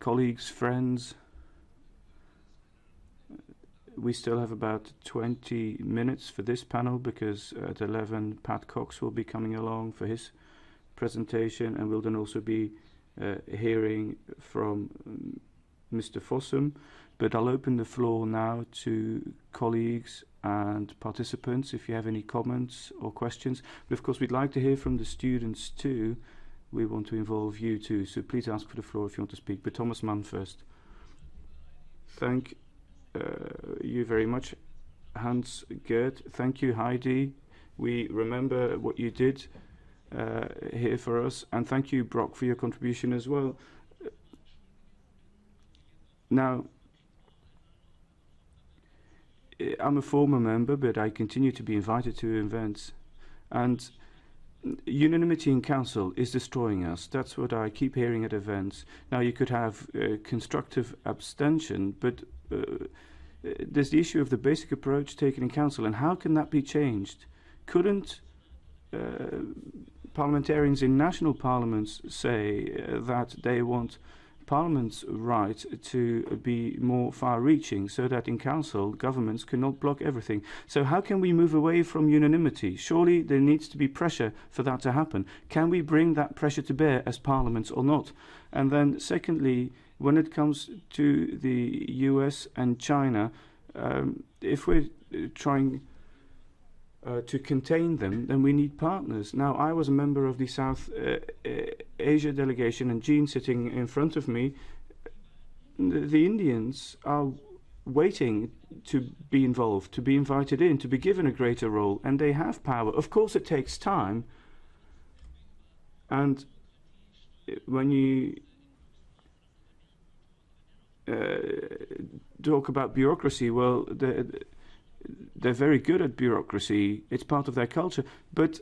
colleagues, friends. We still have about 20 minutes for this panel because at 11 Pat Cox will be coming along for his presentation, and we'll then also be hearing from Mr. Fossum. But I'll open the floor now to colleagues and participants if you have any comments or questions. But of course, we'd like to hear from the students too. We want to involve you too, so please ask for the floor if you want to speak. But Thomas Mann first. Thank you very much, Hans Gert. Thank you, Heidi. We remember what you did here for us, and thank you, Brock, for your contribution as well. Now, I'm a former member, but I continue to be invited to events, and unanimity in council is destroying us. That's what I keep hearing at events. Now, you could have constructive abstention, but there's the issue of the basic approach taken in council, and how can that be changed? Couldn't parliamentarians in national parliaments say that they want Parliament's right to be more far-reaching, so that in council governments cannot block everything? So how can we move away from unanimity? Surely there needs to be pressure for that to happen. Can we bring that pressure to bear as parliaments or not? And then secondly, when it comes to the US and China, if we're trying to contain them, then we need partners. Now, I was a member of the South Asia delegation, and Jean sitting in front of me, the Indians are waiting to be involved, to be invited in, to be given a greater role, and they have power. Of course, it takes time, and when you talk about bureaucracy, well, they're very good at bureaucracy. It's part of their culture. But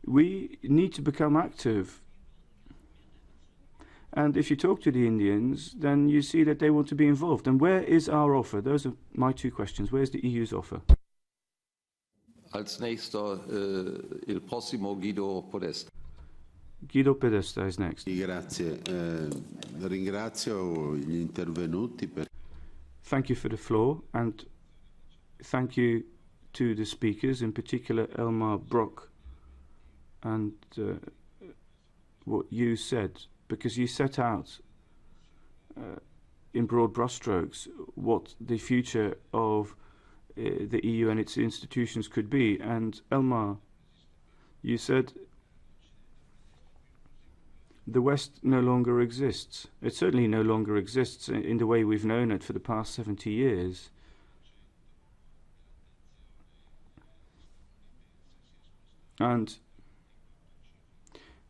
we need to become active. And if you talk to the Indians, then you see that they want to be involved. And where is our offer? Those are my two questions. Where's the EU's offer? Als nächster il prossimo Guido Podesta. Guido Podesta is next. Grazie. Ringrazio gli intervenuti per. Thank you for the floor, and thank you to the speakers, in particular Elmar Brok, and what you said, because you set out in broad brushstrokes what the future of the EU and its institutions could be. And Elmar, you said the West no longer exists. It certainly no longer exists in the way we've known it for the past 70 years. And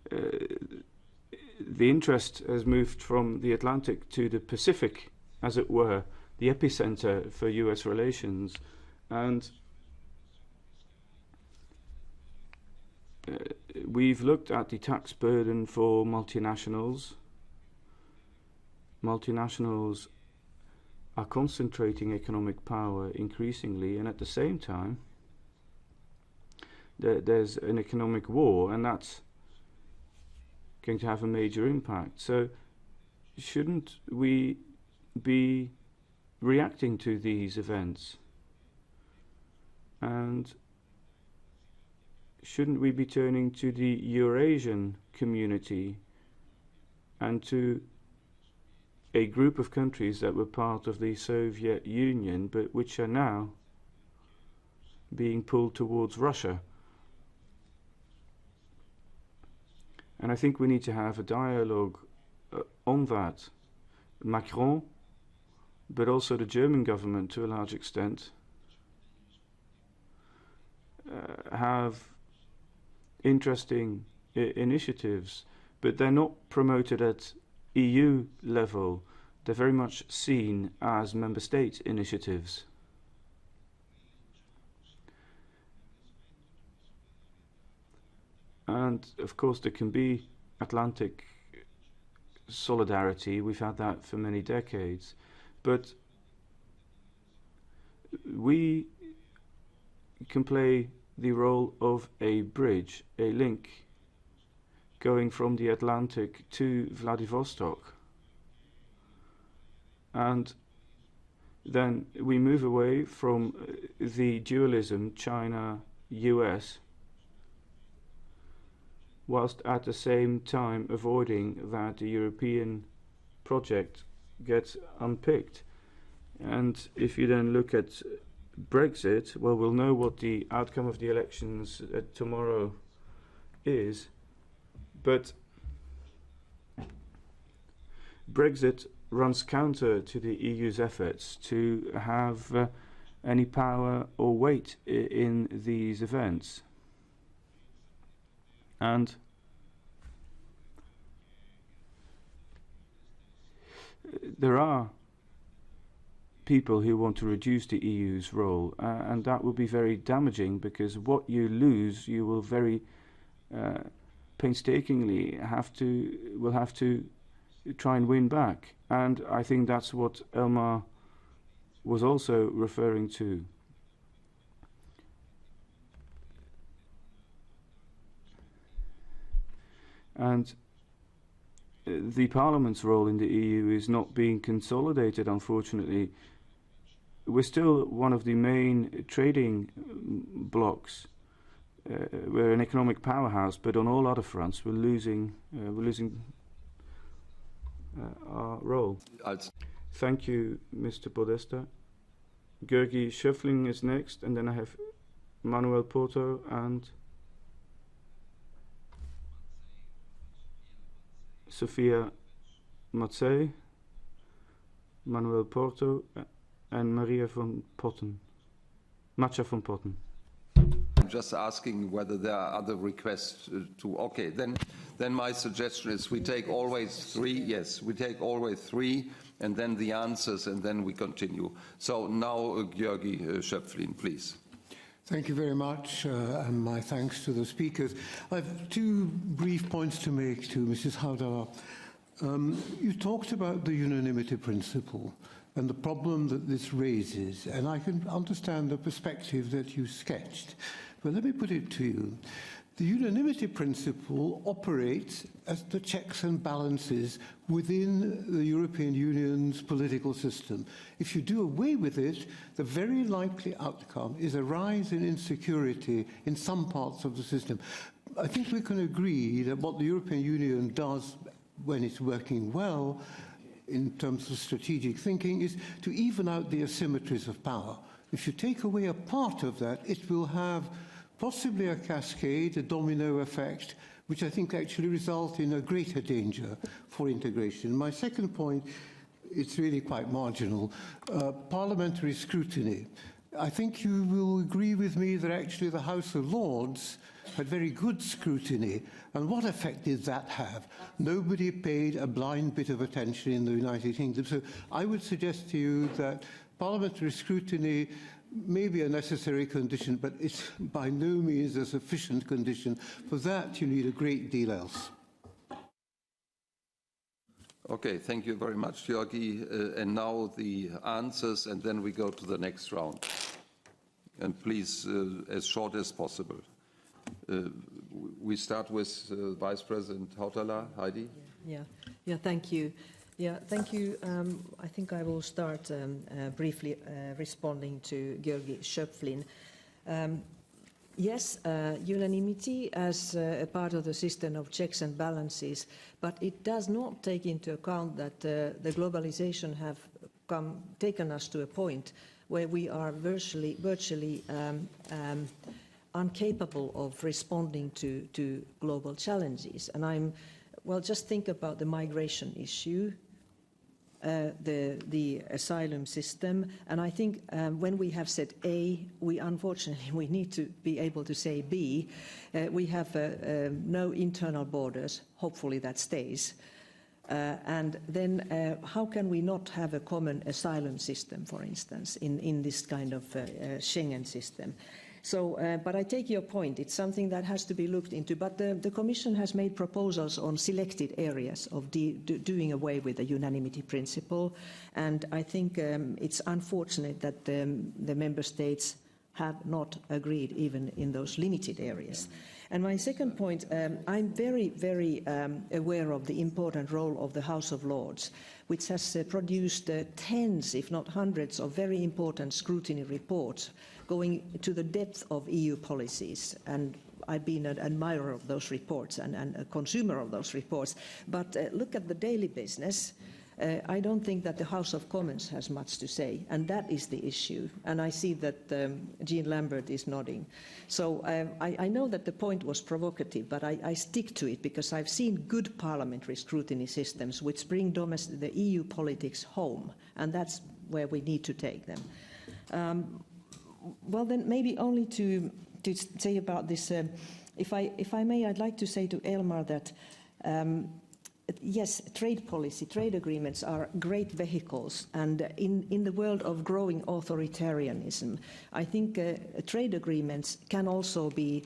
the interest has moved from the Atlantic to the Pacific, as it were, the epicenter for US relations. And we've looked at the tax burden for multinationals. Multinationals are concentrating economic power increasingly, and at the same time there's an economic war, and that's going to have a major impact. So shouldn't we be reacting to these events? And shouldn't we be turning to the Eurasian community and to a group of countries that were part of the Soviet Union but which are now being pulled towards Russia? And I think we need to have a dialogue on that. Macron, but also the German government to a large extent, have interesting initiatives, but they're not promoted at EU level. They're very much seen as member state initiatives. And of course there can be Atlantic solidarity. We've had that for many decades, but we can play the role of a bridge, a link. going from the Atlantic to Vladivostok. And then we move away from the dualism China-US, whilst at the same time avoiding that the European project gets unpicked. And if you then look at Brexit, well, we'll know what the outcome of the elections tomorrow is, but Brexit runs counter to the EU's efforts to have any power or weight in these events. And there are people who want to reduce the EU's role, and that will be very damaging, because what you lose, you will very painstakingly have to try and win back. And I think that's what Elmar was also referring to. And the Parliament's role in the EU is not being consolidated, unfortunately. We're still one of the main trading blocs. We're an economic powerhouse, but on all other fronts, we're losing our role. Thank you, Mr. Podesta. Georgi Schöpflin is next, and then I have Manuel Porto and Sofia Matzei, Manuel Porto, and Maria van Potten. Matcha van Potten. I'm just asking whether there are other requests to. Okay, then my suggestion is we take always three. Yes, we take always three, and then the answers, and then we continue. So now, Georgi Schöpflin, please. Thank you very much, and my thanks to the speakers. I have two brief points to make to Mrs. Haudala. You talked about the unanimity principle and the problem that this raises, and I can understand the perspective that you sketched. But let me put it to you. The unanimity principle operates as the checks and balances within the European Union's political system. If you do away with it, the very likely outcome is a rise in insecurity in some parts of the system. I think we can agree that what the European Union does when it's working well in terms of strategic thinking is to even out the asymmetries of power. If you take away a part of that, it will have possibly a cascade, a domino effect, which I think actually result in a greater danger for integration. My second point, it's really quite marginal. Parliamentary scrutiny. I think you will agree with me that actually the House of Lords had very good scrutiny. And what effect did that have? Nobody paid a blind bit of attention in the United Kingdom. So I would suggest to you that parliamentary scrutiny may be a necessary condition, but it's by no means a sufficient condition. For that, you need a great deal else. Okay, thank you very much, Georgi. And now the answers, and then we go to the next round. And please, as short as possible. We start with Vice President Hautala. Heidi? Yeah, thank you. Yeah, thank you. I think I will start briefly responding to Georgi Schöpflin. Yes, unanimity as a part of the system of checks and balances, but it does not take into account that the globalization have taken us to a point where we are virtually incapable of responding to global challenges. And just think about the migration issue, the asylum system, and I think when we have said A, unfortunately we need to be able to say B. We have no internal borders. Hopefully that stays. And then how can we not have a common asylum system, for instance, in this kind of Schengen system? So, but I take your point. It's something that has to be looked into. But the Commission has made proposals on selected areas of doing away with the unanimity principle. And I think it's unfortunate that the Member States have not agreed even in those limited areas. And my second point, I'm very, very aware of the important role of the House of Lords, which has produced tens, if not hundreds, of very important scrutiny reports going to the depth of EU policies. And I've been an admirer of those reports and a consumer of those reports. But look at the daily business. I don't think that the House of Commons has much to say, and that is the issue. And I see that Jean Lambert is nodding. So I know that the point was provocative, but I stick to it because I've seen good parliamentary scrutiny systems which bring the EU politics home, and that's where we need to take them. Well, then maybe only to say about this, if I may, I'd like to say to Elmar that yes, trade policy, trade agreements are great vehicles, and in the world of growing authoritarianism, I think trade agreements can also be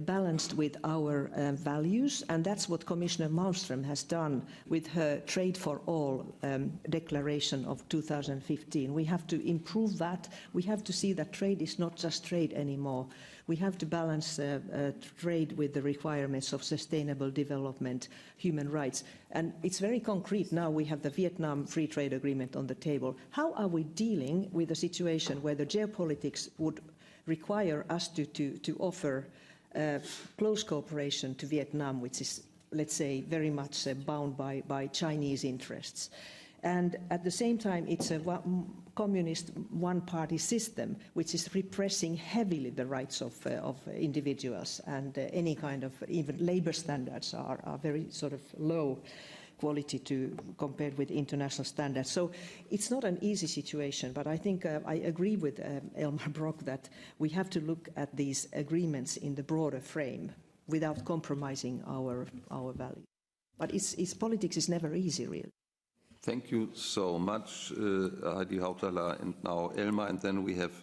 balanced with our values, and that's what Commissioner Malmström has done with her Trade for All declaration of 2015. We have to improve that. We have to see that trade is not just trade anymore. We have to balance trade with the requirements of sustainable development, human rights. And it's very concrete now. We have the Vietnam Free Trade Agreement on the table. How are we dealing with a situation where the geopolitics would require us to offer close cooperation to Vietnam, which is, let's say, very much bound by Chinese interests? And at the same time, it's a communist one-party system which is repressing heavily the rights of individuals, and any kind of even labor standards are very sort of low quality compared with international standards. So it's not an easy situation, but I think I agree with Elmar Brok that we have to look at these agreements in the broader frame without compromising our values. But politics is never easy, really. Thank you so much, Heidi Hautala, and now Elmar, and then we have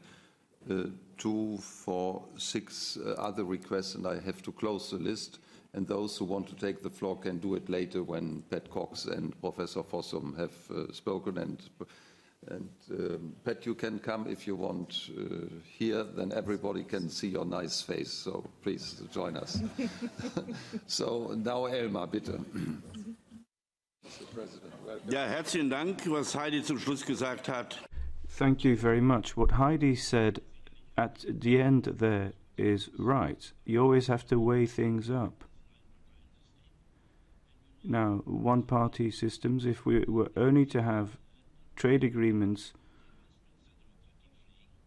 2, 4, 6 other requests, and I have to close the list. And those who want to take the floor can do it later when Pat Cox and Professor Fossum have spoken. And Pat, you can come if you want here, then everybody can see your nice face. So please join us. So now Elmar, bitte. Ja, herzlichen Dank, was Heidi zum Schluss gesagt hat. Thank you very much. What Heidi said at the end there is right. You always have to weigh things up. Now, one-party systems, if we were only to have trade agreements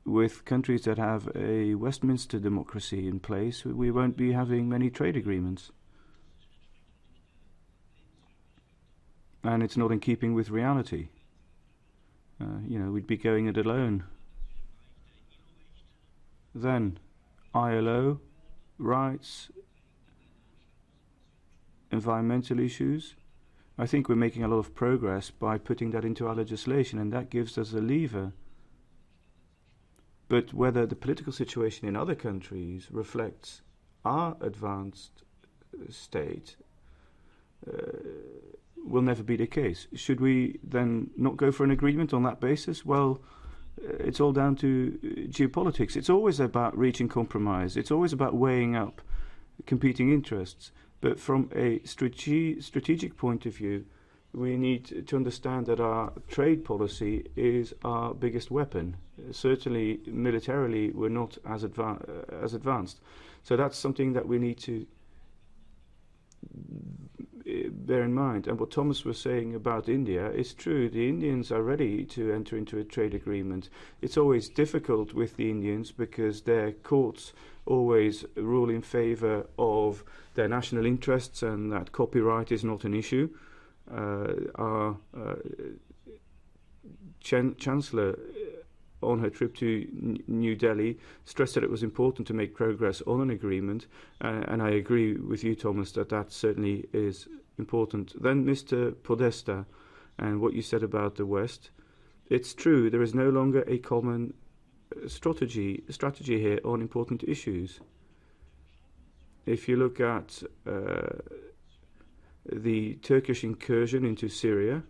with countries that have a Westminster democracy in place, we won't be having many trade agreements. And it's not in keeping with reality. We'd be going it alone. Then, ILO, rights, environmental issues. I think we're making a lot of progress by putting that into our legislation, and that gives us a lever. But whether the political situation in other countries reflects our advanced state will never be the case. Should we then not go for an agreement on that basis? Well, it's all down to geopolitics. It's always about reaching compromise. It's always about weighing up competing interests. But from a strategic point of view, we need to understand that our trade policy is our biggest weapon. Certainly, militarily, we're not as advanced. So that's something that we need to bear in mind. And what Thomas was saying about India is true. The Indians are ready to enter into a trade agreement. It's always difficult with the Indians because their courts always rule in favor of their national interests and that copyright is not an issue. Our Chancellor, on her trip to New Delhi, stressed that it was important to make progress on an agreement, and I agree with you, Thomas, that certainly is important. Then Mr. Podesta, and what you said about the West, it's true, there is no longer a common strategy here on important issues. If you look at the Turkish incursion into Syria,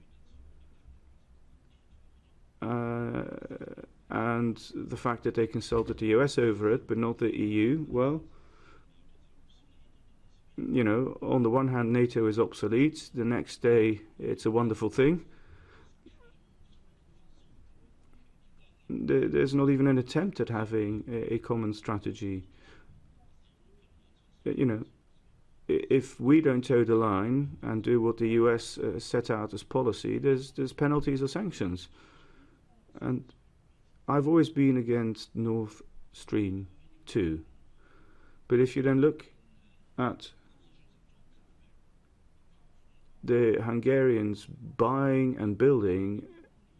and the fact that they consulted the US over it, but not the EU, well, you know, on the one hand, NATO is obsolete. The next day, it's a wonderful thing. There's not even an attempt at having a common strategy. You know, if we don't toe the line and do what the US set out as policy, there's penalties or sanctions. And I've always been against Nord Stream 2. But if you then look at the Hungarians buying and building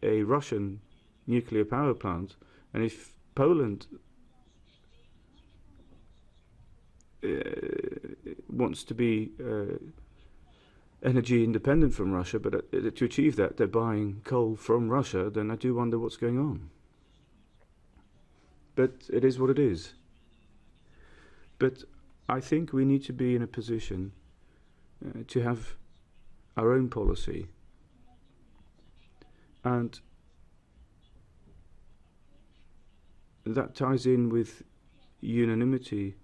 a Russian nuclear power plant, and if Poland wants to be energy independent from Russia, but to achieve that they're buying coal from Russia, then I do wonder what's going on. But it is what it is. But I think we need to be in a position to have our own policy. And that ties in with unanimity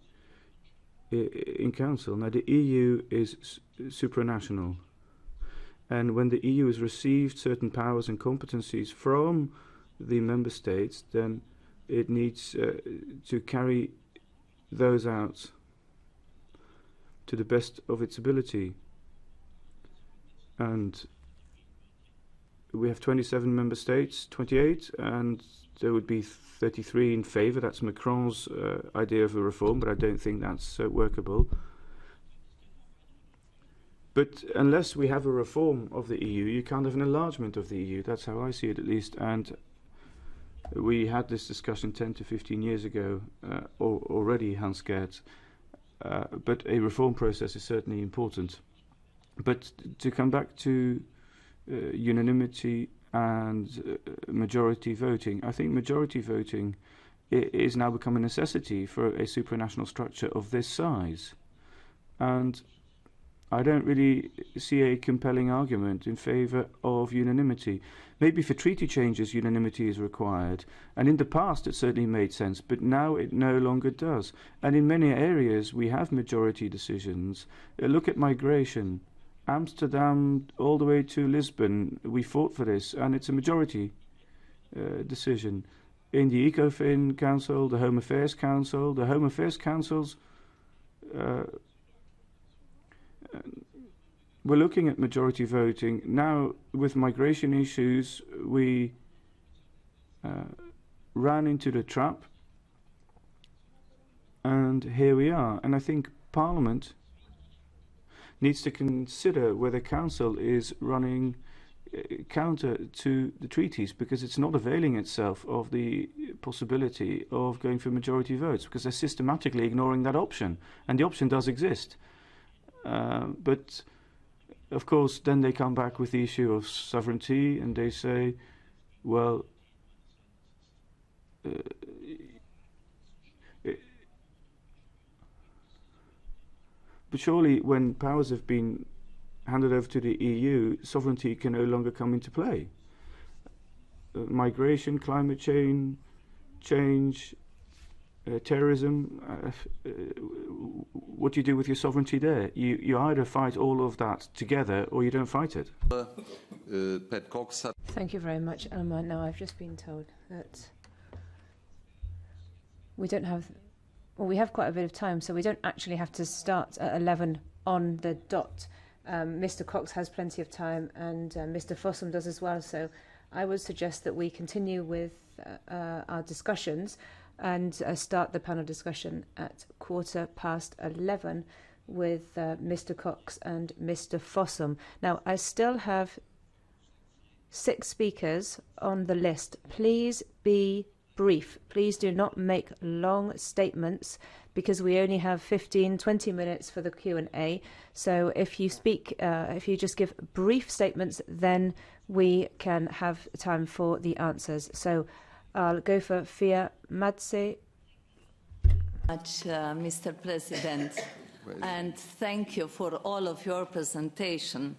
in Council. Now, the EU is supranational. And when the EU has received certain powers and competencies from the member states, then it needs to carry those out to the best of its ability. And we have 27 member states, 28, and there would be 33 in favour. That's Macron's idea of a reform, but I don't think that's workable. But unless we have a reform of the EU, you can't have an enlargement of the EU. That's how I see it, at least. And we had this discussion 10 to 15 years ago already, Hans Gert. But a reform process is certainly important. But to come back to unanimity and majority voting, I think majority voting is now become a necessity for a supranational structure of this size. And I don't really see a compelling argument in favour of unanimity. Maybe for treaty changes unanimity is required, and in the past it certainly made sense, but now it no longer does. And in many areas we have majority decisions. Look at migration. Amsterdam all the way to Lisbon, we fought for this, and it's a majority decision. In the ECOFIN Council, the Home Affairs Council, the Home Affairs Councils, we're looking at majority voting. Now, with migration issues, we ran into the trap, and here we are. And I think Parliament needs to consider whether Council is running counter to the treaties, because it's not availing itself of the possibility of going for majority votes, because they're systematically ignoring that option, and the option does exist. But of course, then they come back with the issue of sovereignty, and they say, well, but surely when powers have been handed over to the EU, sovereignty can no longer come into play. Migration, climate change, terrorism, what do you do with your sovereignty there? You either fight all of that together or you don't fight it. Pat Cox. Thank you very much, Elmar. Now, I've just been told that we don't have, well, we have quite a bit of time, so we don't actually have to start at 11 on the dot. Mr. Cox has plenty of time, and Mr. Fossum does as well, so I would suggest that we continue with our discussions and start the panel discussion at 11:15 with Mr. Cox and Mr. Fossum. Now, I still have 6 speakers on the list. Please be brief. Please do not make long statements, because we only have 15-20 minutes for the Q&A. So if you speak, if you just give brief statements, then we can have time for the answers. So I'll go for Fia Madse. Mr. President, and thank you for all of your presentation.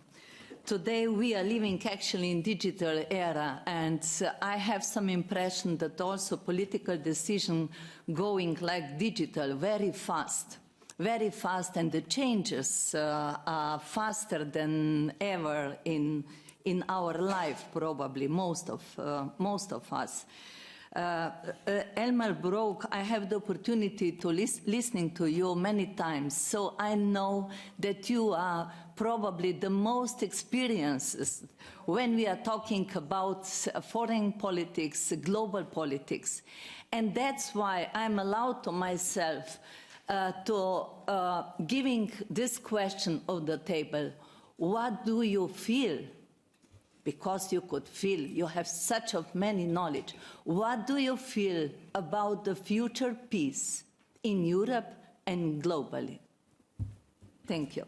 Today we are living actually in digital era, and I have some impression that also political decision going like digital very fast. very fast, and the changes are faster than ever in our life, probably most of us. Elmar Brok, I have the opportunity to listening to you many times, so I know that you are probably the most experienced when we are talking about foreign politics, global politics. And that's why I'm allowed to myself to giving this question on the table. What do you feel? Because you could feel, you have such of many knowledge. What do you feel about the future peace in Europe and globally? Thank you.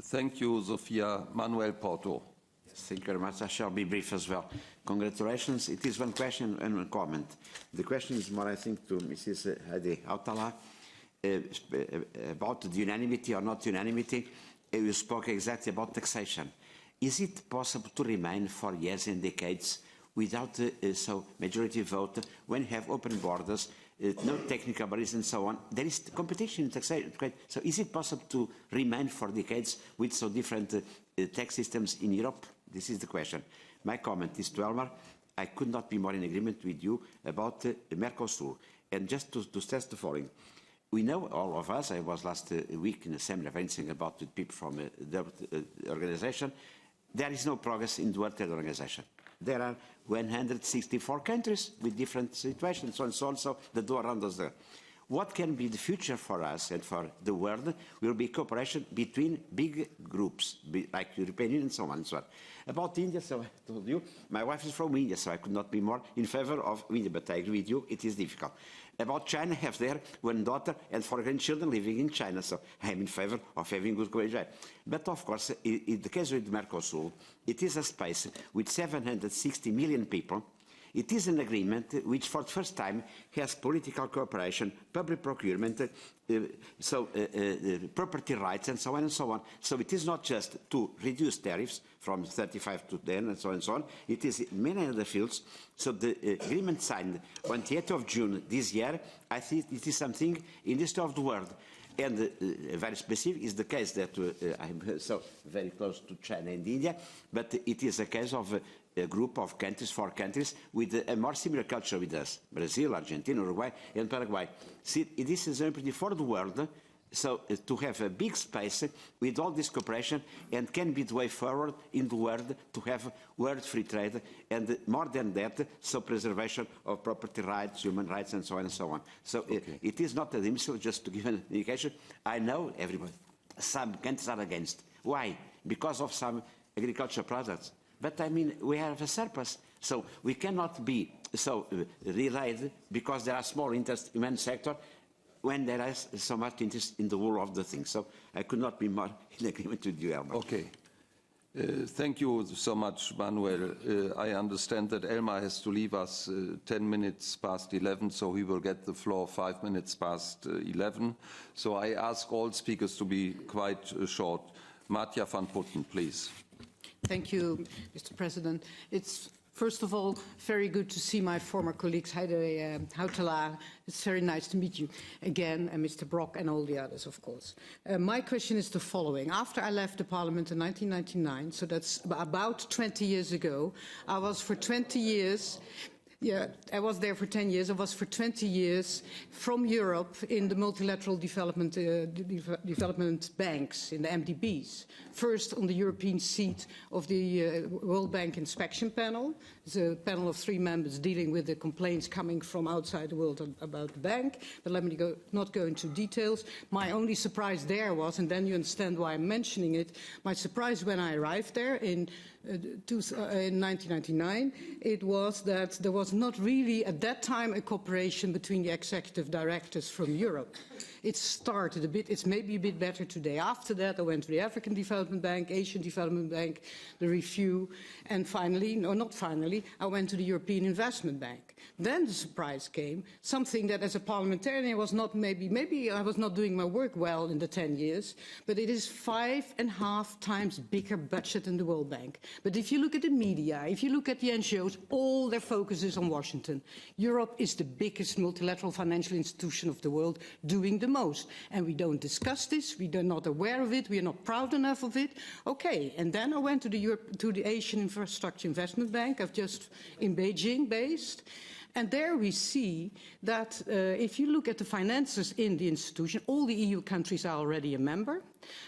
Thank you, Sofia. Manuel Porto. Thank you very much. I shall be brief as well. Congratulations. It is one question and one comment. The question is more, I think, to Mrs. Heidi Hautala about the unanimity or not unanimity. You spoke exactly about taxation. Is it possible to remain for years and decades without so majority vote when you have open borders, no technical barriers and so on? There is competition in taxation. So is it possible to remain for decades with so different tax systems in Europe? This is the question. My comment is to Elmar. I could not be more in agreement with you about Mercosur. And just to stress the following. We know, all of us, I was last week in a seminar about the people from the organization. There is no progress in the World Trade Organization. There are 164 countries with different situations, so and so on, so the door around us there. What can be the future for us and for the world will be cooperation between big groups, like the European Union and so on and so on. About India, so I told you, my wife is from India, so I could not be more in favor of India, but I agree with you, it is difficult. About China, I have there one daughter and 4 grandchildren living in China, so I am in favor of having good cooperation. But of course, in the case with Mercosur, it is a space with 760 million people. It is an agreement which for the first time has political cooperation, public procurement, property rights and so on and so on. So it is not just to reduce tariffs from 35 to 10 and so on and so on. It is in many other fields. So the agreement signed on the 8th of June this year, I think it is something in this of the world. And very specific is the case that I'm so very close to China and India, but it is a case of a group of countries, 4 countries, with a more similar culture with us, Brazil, Argentina, Uruguay, and Paraguay. See, this is an opportunity for the world, so to have a big space with all this cooperation, and can be the way forward in the world to have world free trade, and more than that, so preservation of property rights, human rights, and so on and so on. So okay. It is not admissible, just to give an indication. I know everybody, some countries are against. Why? Because of some agricultural products. But I mean, we have a surplus, so we cannot be so relayed because there are small interests in one sector when there is so much interest in the whole of the thing. So I could not be more in agreement with you, Elmar. Okay. Thank you so much, Manuel. I understand that Elmar has to leave us 10 minutes past 11, so he will get the floor 5 minutes past 11. So I ask all speakers to be quite short. Matja van Putten, please. Thank you, Mr. President. It's, first of all, very good to see my former colleagues, Heidi Hautala. It's very nice to meet you again, and Mr. Brok and all the others, of course. My question is the following. After I left the Parliament in 1999, so that's about 20 years ago, I was for 20 years... Yeah, I was there for 10 years. I was for 20 years from Europe in the multilateral development banks, in the MDBs. First on the European seat of the World Bank Inspection Panel. It's a panel of 3 members dealing with the complaints coming from outside the world about the bank. But let me not go into details. My only surprise there was, and then you understand why I'm mentioning it, my surprise when I arrived there in 1999, it was that there was not really at that time a cooperation between the executive directors from Europe. It started a bit, it's maybe a bit better today. After that, I went to the African Development Bank, Asian Development Bank, the review, and finally, no, not finally, I went to the European Investment Bank. Then the surprise came, something that as a parliamentarian was not maybe I was not doing my work well in the 10 years, but it is 5.5 times bigger budget than the World Bank. But if you look at the media, if you look at the NGOs, all their focus is on Washington. Europe is the biggest multilateral financial institution of the world, doing the most. And we don't discuss this, we are not aware of it, we are not proud enough of it. Okay, and then I went to the Asian Infrastructure Investment Bank, I've just in Beijing based. And there we see that if you look at the finances in the institution, all the EU countries are already a member.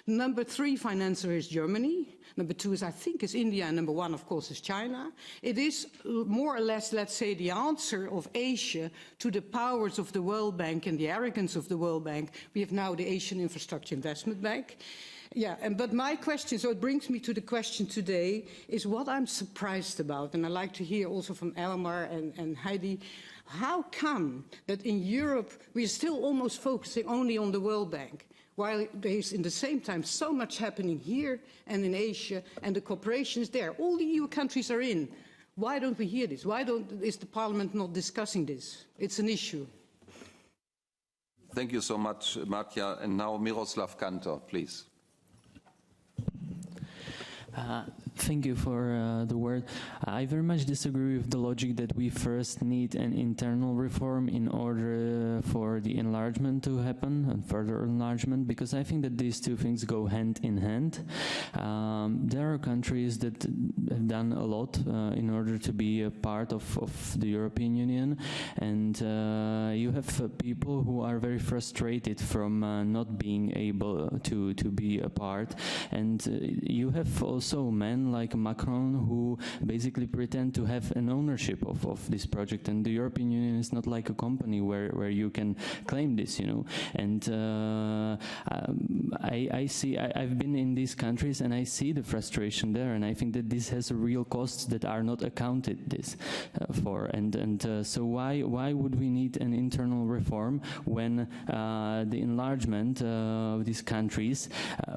Number 3 financer is Germany. Number 2 is, I think, is India, and number 1, of course, is China. It is more or less, let's say, the answer of Asia to the powers of the World Bank and the arrogance of the World Bank. We have now the Asian Infrastructure Investment Bank. Yeah, but my question, so it brings me to the question today, is what I'm surprised about, and I'd like to hear also from Elmar and Heidi, how come that in Europe we are still almost focusing only on the World Bank, while there's in the same time so much happening here and in Asia, and the cooperation is there. All the EU countries are in. Why don't we hear this? Why is the Parliament not discussing this? It's an issue. Thank you so much, Matja. And now Miroslav Kantor, please. Thank you for the word. I very much disagree with the logic that we first need an internal reform in order for the enlargement to happen and further enlargement, because I think that these two things go hand in hand. There are countries that have done a lot in order to be a part of the European Union, and you have people who are very frustrated from not being able to be a part, and you have also men like Macron who basically pretend to have an ownership of this project, and the European Union is not like a company where you can claim this, you know. And I've been in these countries and I see the frustration there, and I think that this has a real costs that are not accounted for, and so why would we need an internal reform when the enlargement of these countries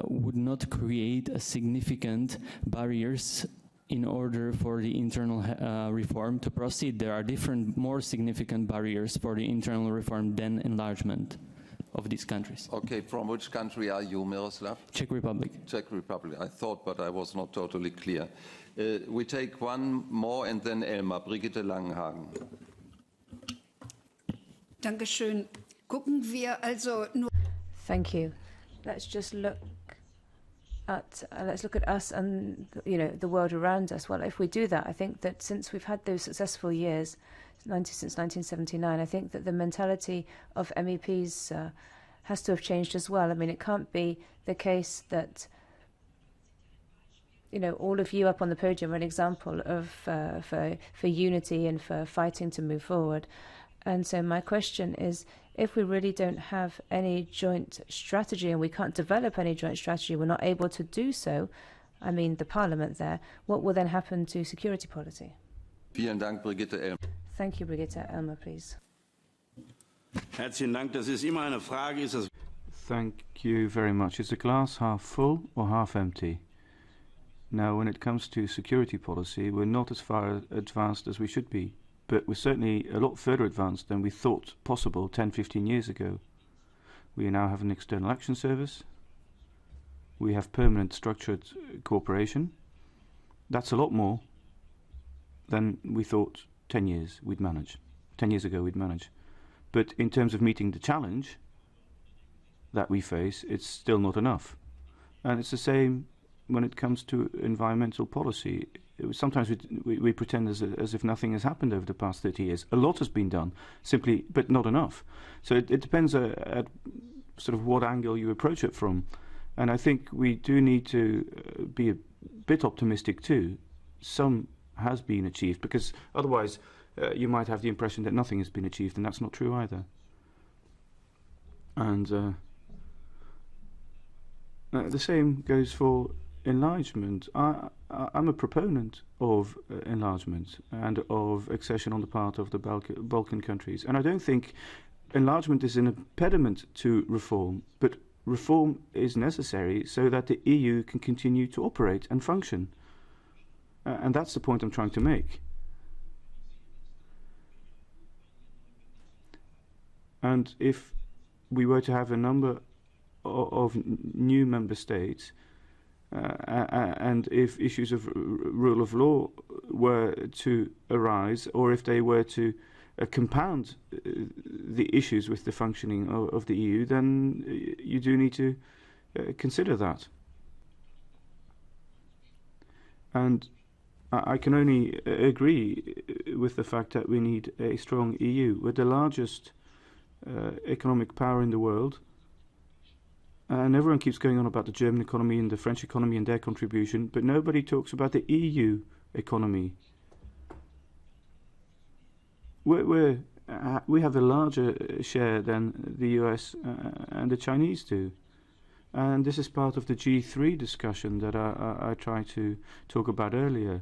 would not create a significant barriers in order for the internal reform to proceed? There are different, more significant barriers for the internal reform than enlargement of these countries. Okay, from which country are you, Miroslav? Czech Republic. Czech Republic. I thought, but I was not totally clear. We take one more and then Elmar. Brigitte Langenhagen. Dankeschön. Gucken wir also nur. Thank you. Let's look at us and the world around us. Well, if we do that, I think that since we've had those successful years, since 1979, I think that the mentality of MEPs has to have changed as well. I mean, it can't be the case that all of you up on the podium are an example of for unity and for fighting to move forward. And so my question is, if we really don't have any joint strategy and we can't develop any joint strategy, we're not able to do so, I mean the Parliament there, what will then happen to security policy? Vielen Dank, Brigitte Elmar. Thank you, Brigitte. Elmar, please. Herzlichen Dank. Das ist immer eine Frage. Thank you very much. Is the glass half full or half empty? Now, when it comes to security policy, we're not as far advanced as we should be, but we're certainly a lot further advanced than we thought possible 10, 15 years ago. We now have an external action service. We have permanent structured cooperation. That's a lot more than we thought 10 years ago we'd manage. But in terms of meeting the challenge that we face, it's still not enough. And it's the same when it comes to environmental policy. Sometimes we pretend as if nothing has happened over the past 30 years. A lot has been done, simply, but not enough. So it depends at sort of what angle you approach it from. And I think we do need to be a bit optimistic too. Some has been achieved, because otherwise you might have the impression that nothing has been achieved, and that's not true either. And the same goes for enlargement. I'm a proponent of enlargement and of accession on the part of the Balkan countries, and I don't think enlargement is an impediment to reform, but reform is necessary so that the EU can continue to operate and function. And that's the point I'm trying to make. And if we were to have a number of new member states, and if issues of rule of law were to arise, or if they were to compound the issues with the functioning of the EU, then you do need to consider that. And I can only agree with the fact that we need a strong EU. We're the largest economic power in the world, and everyone keeps going on about the German economy and the French economy and their contribution, but nobody talks about the EU economy. We have a larger share than the US and the Chinese do. And this is part of the G3 discussion that I tried to talk about earlier.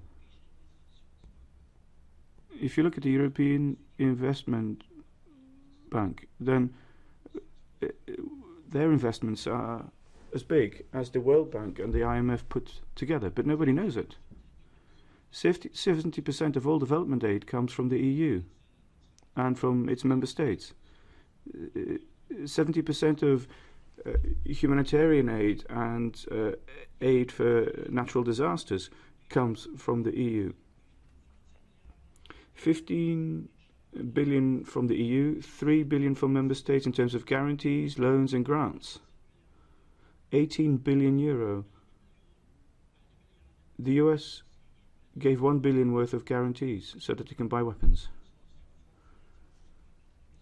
If you look at the European Investment Bank, then their investments are as big as the World Bank and the IMF put together, but nobody knows it. 70% of all development aid comes from the EU and from its member states. 70% of humanitarian aid and aid for natural disasters comes from the EU. 15 billion from the EU, 3 billion from member states in terms of guarantees, loans and grants. 18 billion euro. The US gave 1 billion worth of guarantees so that they can buy weapons.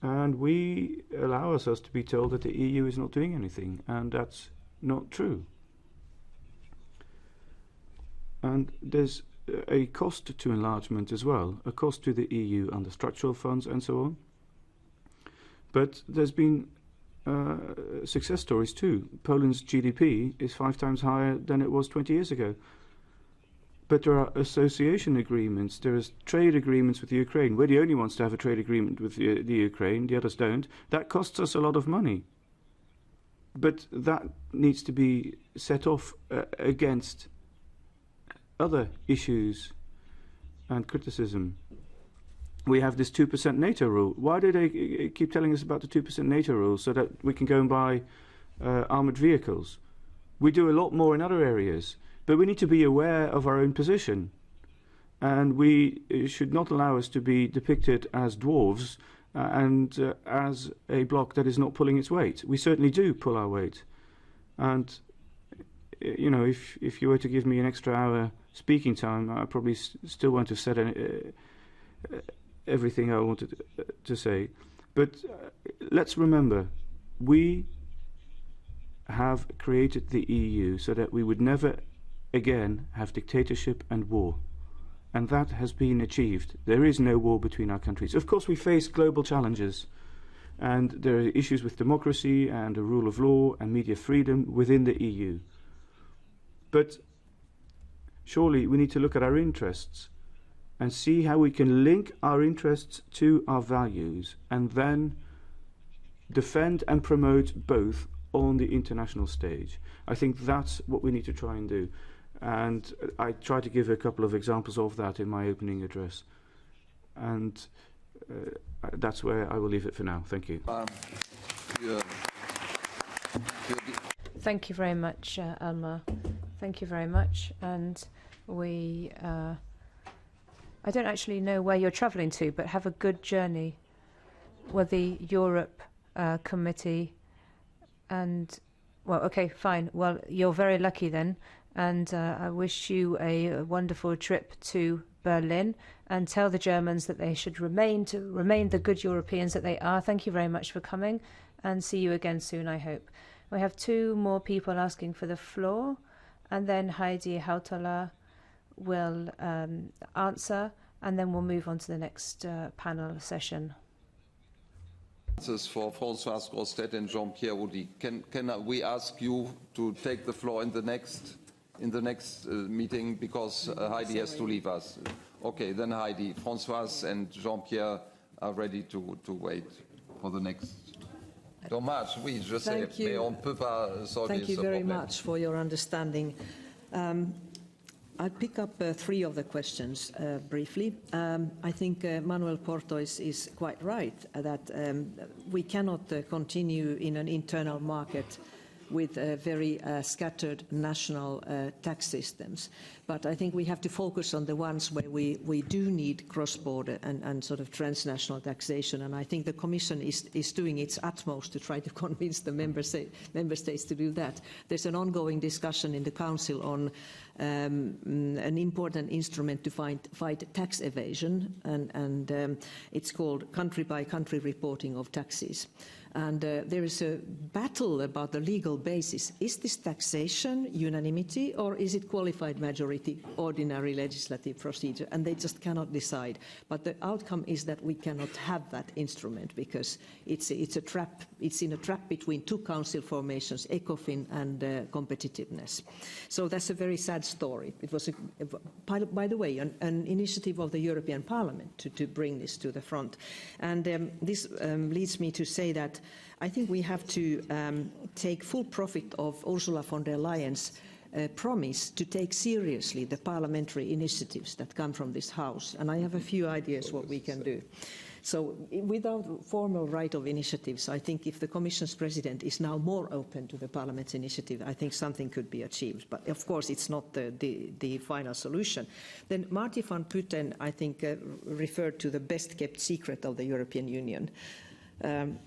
And we allow ourselves to be told that the EU is not doing anything, and that's not true. And there's a cost to enlargement as well, a cost to the EU under structural funds and so on. But there's been success stories too. Poland's GDP is 5 times higher than it was 20 years ago. But there are association agreements, there is trade agreements with Ukraine. We're the only ones to have a trade agreement with the Ukraine, the others don't. That costs us a lot of money. But that needs to be set off against other issues and criticism. We have this 2% NATO rule. Why do they keep telling us about the 2% NATO rule? So that we can go and buy armoured vehicles. We do a lot more in other areas. But we need to be aware of our own position. And we should not allow us to be depicted as dwarves and as a bloc that is not pulling its weight. We certainly do pull our weight. And, you know, if you were to give me an extra hour speaking time, I probably still won't have said everything I wanted to say. But let's remember, we have created the EU so that we would never again have dictatorship and war, and that has been achieved. There is no war between our countries. Of course we face global challenges, and there are issues with democracy and the rule of law and media freedom within the EU. But surely we need to look at our interests and see how we can link our interests to our values and then defend and promote both on the international stage. I think that's what we need to try and do. And I tried to give a couple of examples of that in my opening address. And that's where I will leave it for now. Thank you. Thank you very much, Elmar. Thank you very much. And we, I don't actually know where you're travelling to, but have a good journey with the Europe Committee. And, well, okay, fine. Well, you're very lucky then. And I wish you a wonderful trip to Berlin, and tell the Germans that they should remain the good Europeans that they are. Thank you very much for coming, and see you again soon, I hope. We have 2 more people asking for the floor, and then Heidi Hautala will answer, and then we'll move on to the next panel session. For François Grostet and Jean-Pierre Audy. Can we ask you to take the floor in the next meeting, because Heidi has to leave us. Okay, then Heidi. François and Jean-Pierre are ready to wait for the next. Dommage, oui, je sais, mais on peut pas solver ce problème. Thank you very much for your understanding. I'll pick up 3 of the questions briefly. I think Manuel Porto is quite right that we cannot continue in an internal market with very scattered national tax systems. But I think we have to focus on the ones where we do need cross-border and sort of transnational taxation. And I think the Commission is doing its utmost to try to convince the member states to do that. There's an ongoing discussion in the Council on an important instrument to fight tax evasion, and it's called country-by-country reporting of taxes. And there is a battle about the legal basis. Is this taxation, unanimity, or is it qualified majority, ordinary legislative procedure? And they just cannot decide. But the outcome is that we cannot have that instrument because it's a trap. It's in a trap between two council formations, ECOFIN and competitiveness. So that's a very sad story. It was, by the way, an initiative of the European Parliament to bring this to the front. And this leads me to say that I think we have to take full profit of Ursula von der Leyen's promise to take seriously the parliamentary initiatives that come from this House. And I have a few ideas what we can do. So without formal right of initiatives, I think if the Commission's President is now more open to the Parliament's initiative, I think something could be achieved. But of course, it's not the final solution. Then Marty van Putten, I think, referred to the best-kept secret of the European Union.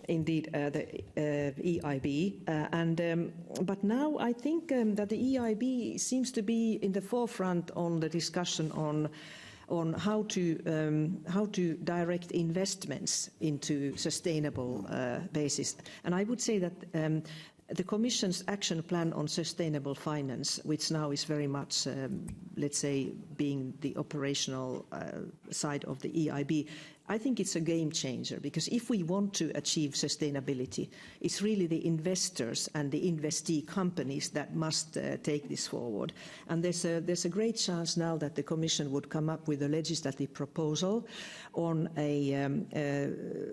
Indeed, the EIB. But now I think that the EIB seems to be in the forefront on the discussion on how to direct investments into sustainable basis. And I would say that the Commission's action plan on sustainable finance, which now is very much, let's say, being the operational side of the EIB, I think it's a game changer, because if we want to achieve sustainability, it's really the investors and the investee companies that must take this forward. And there's a great chance now that the Commission would come up with a legislative proposal on a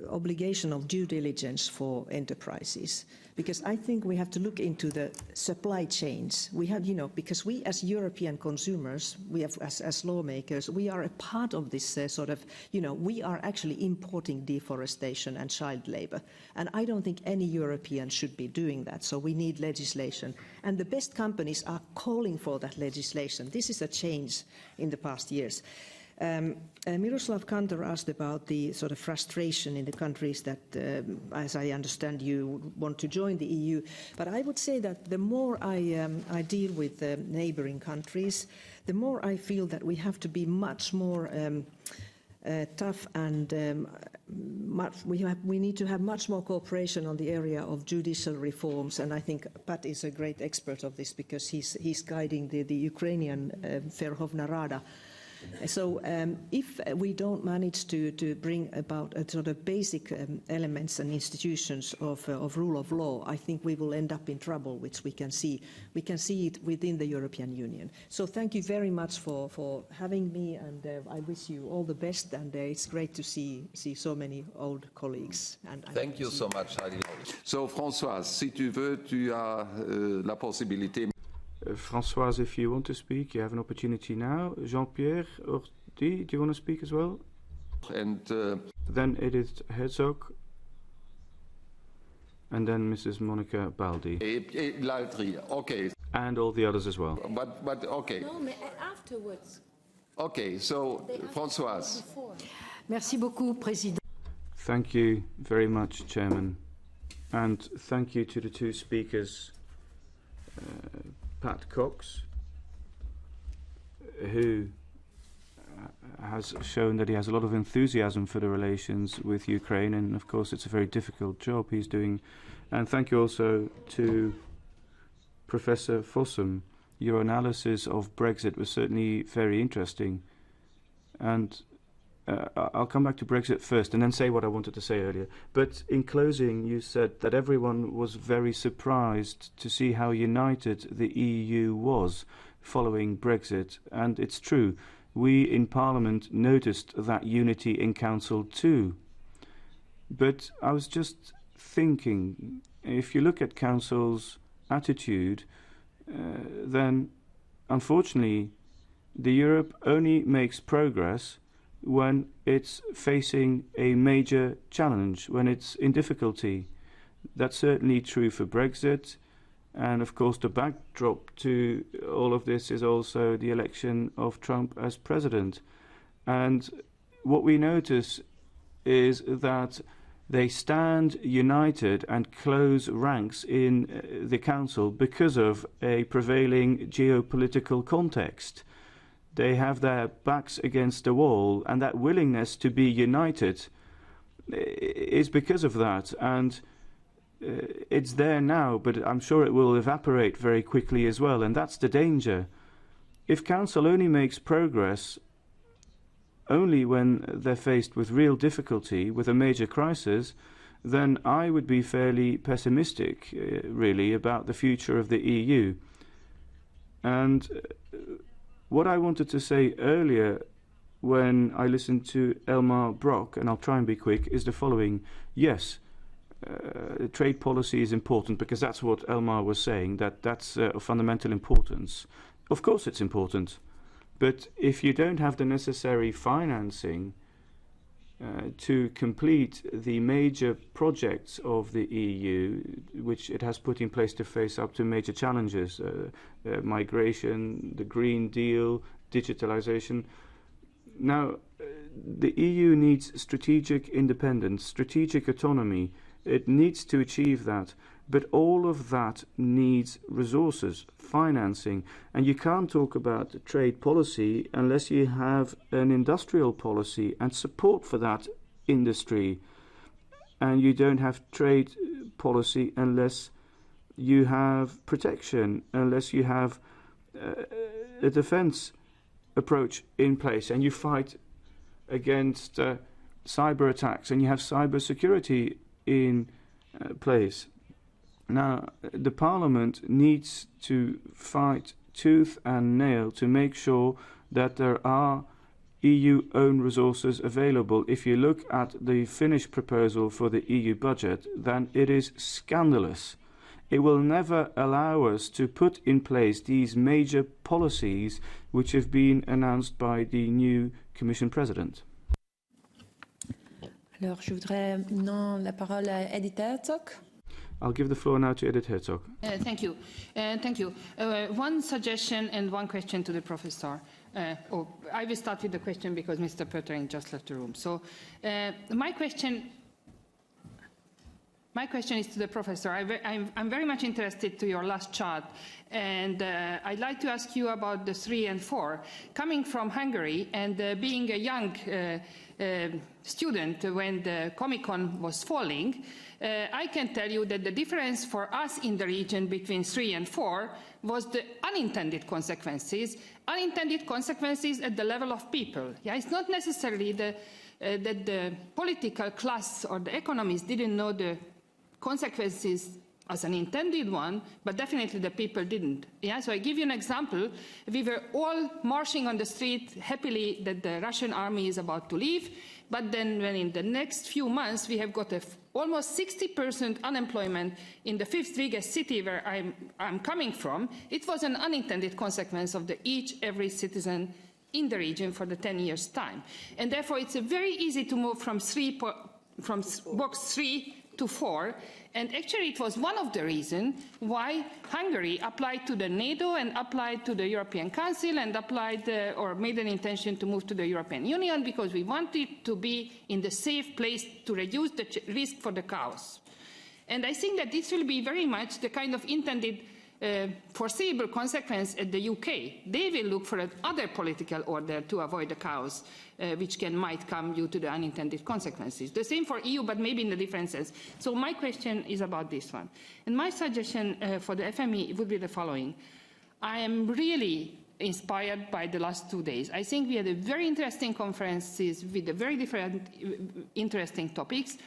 obligation of due diligence for enterprises. Because I think we have to look into the supply chains. We have, because we as European consumers, we have as lawmakers, we are a part of this sort of, we are actually importing deforestation and child labor. And I don't think any European should be doing that. So we need legislation. And the best companies are calling for that legislation. This is a change in the past years. Miroslav Kantor asked about the sort of frustration in the countries that, as I understand, you want to join the EU. But I would say that the more I deal with neighbouring countries, the more I feel that we have to be much more tough, and we need to have much more cooperation on the area of judicial reforms. And I think Pat is a great expert of this, because he's guiding the Ukrainian Verkhovna Rada. So if we don't manage to bring about a sort of basic elements and institutions of rule of law, I think we will end up in trouble, which we can see. We can see it within the European Union. So thank you very much for having me, and I wish you all the best. And it's great to see so many old colleagues. And thank you so much, Heidi. So Françoise, si tu veux, tu as la possibilité. Françoise, if you want to speak, you have an opportunity now. Jean-Pierre Orti, do you want to speak as well? And then Edith Herzog, and then Mrs. Monica Baldi. Okay. And all the others as well. But okay. No, afterwards. Okay, so Françoise. Merci beaucoup, Président. Thank you very much, Chairman. And thank you to the two speakers, Pat Cox, who has shown that he has a lot of enthusiasm for the relations with Ukraine, and of course it's a very difficult job he's doing. And thank you also to Professor Fossum. Your analysis of Brexit was certainly very interesting. And I'll come back to Brexit first and then say what I wanted to say earlier. But in closing, you said that everyone was very surprised to see how united the EU was following Brexit. And it's true. We in Parliament noticed that unity in Council too. But I was just thinking, if you look at Council's attitude, then unfortunately the Europe only makes progress when it's facing a major challenge, when it's in difficulty. That's certainly true for Brexit, And of course, the backdrop to all of this is also the election of Trump as president. And what we notice is that they stand united and close ranks in the Council because of a prevailing geopolitical context. They have their backs against the wall, and that willingness to be united is because of that. And it's there now, but I'm sure it will evaporate very quickly as well, and that's the danger. If Council only makes progress only when they're faced with real difficulty, with a major crisis, then I would be fairly pessimistic, really, about the future of the EU. And what I wanted to say earlier when I listened to Elmar Brok, and I'll try and be quick, is the following. Yes, trade policy is important, because that's what Elmar was saying, that's of fundamental importance. Of course it's important, but if you don't have the necessary financing to complete the major projects of the EU, which it has put in place to face up to major challenges, migration, the Green Deal, digitalization. Now, the EU needs strategic independence, strategic autonomy. It needs to achieve that, but all of that needs resources, financing, and you can't talk about trade policy unless you have an industrial policy and support for that industry, and you don't have trade policy unless you have protection, unless you have a defense approach in place, and you fight against cyber attacks, and you have cyber security in place. Now, the Parliament needs to fight tooth and nail to make sure that there are EU-owned resources available. If you look at the Finnish proposal for the EU budget, then it is scandalous. It will never allow us to put in place these major policies which have been announced by the new Commission President. Alors, je voudrais maintenant la parole à Edith Herzog. I'll give the floor now to Edith Herzog. Thank you. Thank you. One suggestion and one question to the professor. I will start with the question because Mr. Pöttering just left the room. So my question is to the professor. I'm very much interested to your last chart, and I'd like to ask you about the 3 and 4. Coming from Hungary and being a young student when the Comic-Con was falling, I can tell you that the difference for us in the region between 3 and 4 was the unintended consequences at the level of people. Yeah, it's not necessarily that the political class or the economists didn't know the consequences as an intended one, but definitely the people didn't. Yeah, so I give you an example. We were all marching on the street happily that the Russian army is about to leave, but then when in the next few months we have got almost 60% unemployment in the 5th biggest city where I'm coming from, it was an unintended consequence of every citizen in the region for the 10 years' time. And therefore it's very easy to move from box 3 to 4, and actually it was one of the reasons why Hungary applied to the NATO and applied to the European Council and applied or made an intention to move to the European Union, because we wanted to be in the safe place to reduce the risk for the chaos. And I think that this will be very much the kind of intended foreseeable consequence at the UK. They will look for another political order to avoid the chaos which might come due to the unintended consequences. The same for EU, but maybe in a different sense. So my question is about this one. And my suggestion for the FME would be the following. I am really inspired by the last 2 days. I think we had a very interesting conferences with very different interesting topics.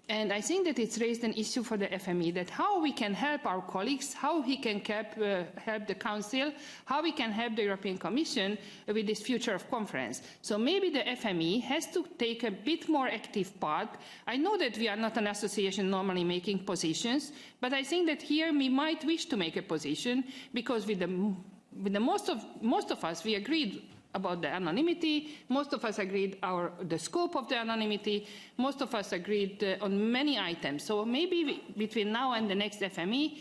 And I think that it's raised an issue for the FME, that how we can help our colleagues, how we can help the Council, how we can help the European Commission with this future of conference. So maybe the FME has to take a bit more active part. I know that we are not an association normally making positions, but I think that here we might wish to make a position, because with most of us, we agreed about the anonymity. Most of us agreed the scope of the anonymity. Most of us agreed on many items. So maybe between now and the next FME,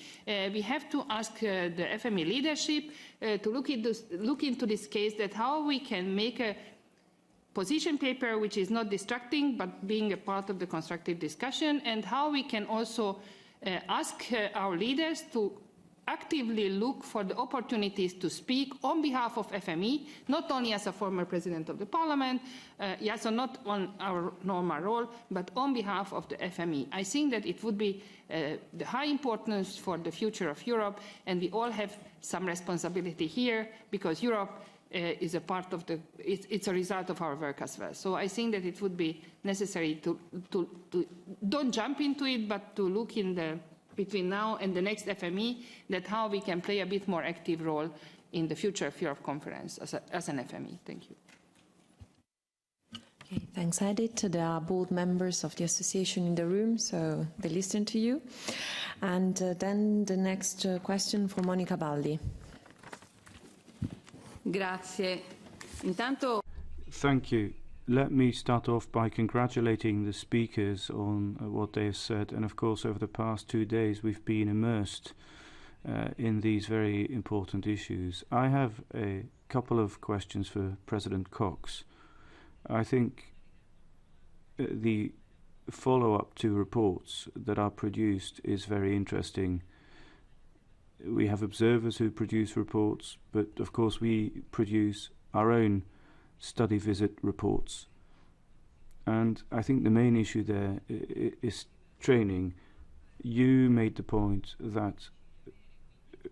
we have to ask the FME leadership to look into this case, that how we can make a position paper which is not distracting but being a part of the constructive discussion, and how we can also ask our leaders to actively look for the opportunities to speak on behalf of FME, not only as a former president of the parliament, so not on our normal role, but on behalf of the FME. I think that it would be the high importance for the future of Europe, and we all have some responsibility here, because Europe is a part of it's a result of our work as well. So I think that it would be necessary to don't jump into it, but to look in between now and the next FME, that how we can play a bit more active role in the future of Europe conference as an FME. Thank you. Okay, thanks, Edith. There are board members of the association in the room, so they listen to you. And then the next question from Monica Baldi. Grazie. Intanto... Thank you. Let me start off by congratulating the speakers on what they have said. And of course, over the past 2 days, we've been immersed in these very important issues. I have a couple of questions for President Cox. I think the follow-up to reports that are produced is very interesting. We have observers who produce reports, but of course we produce our own study visit reports. And I think the main issue there is training. You made the point that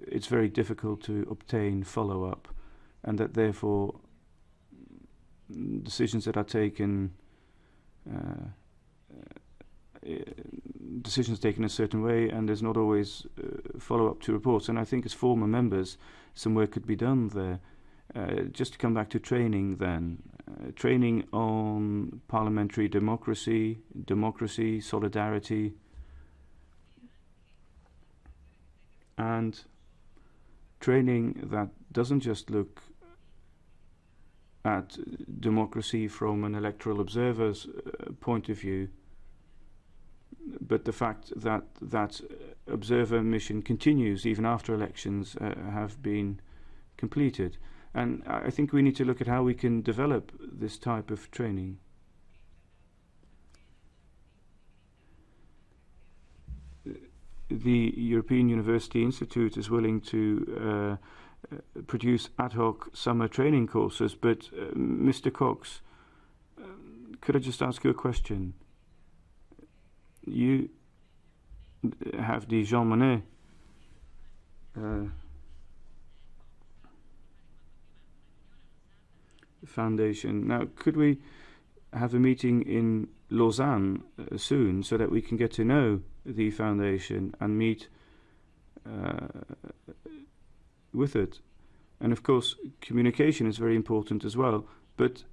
it's very difficult to obtain follow-up, and that therefore decisions that are taken a certain way, and there's not always follow-up to reports. And I think as former members, some work could be done there. Just to come back to training then, training on parliamentary democracy, solidarity, and training that doesn't just look at democracy from an electoral observer's point of view, but the fact that that observer mission continues even after elections have been completed. And I think we need to look at how we can develop this type of training. The European University Institute is willing to produce ad hoc summer training courses, but Mr. Cox, could I just ask you a question? You have the Jean Monnet Foundation. Now, could we have a meeting in Lausanne soon, so that we can get to know the foundation and meet with it? And of course, communication is very important as well. But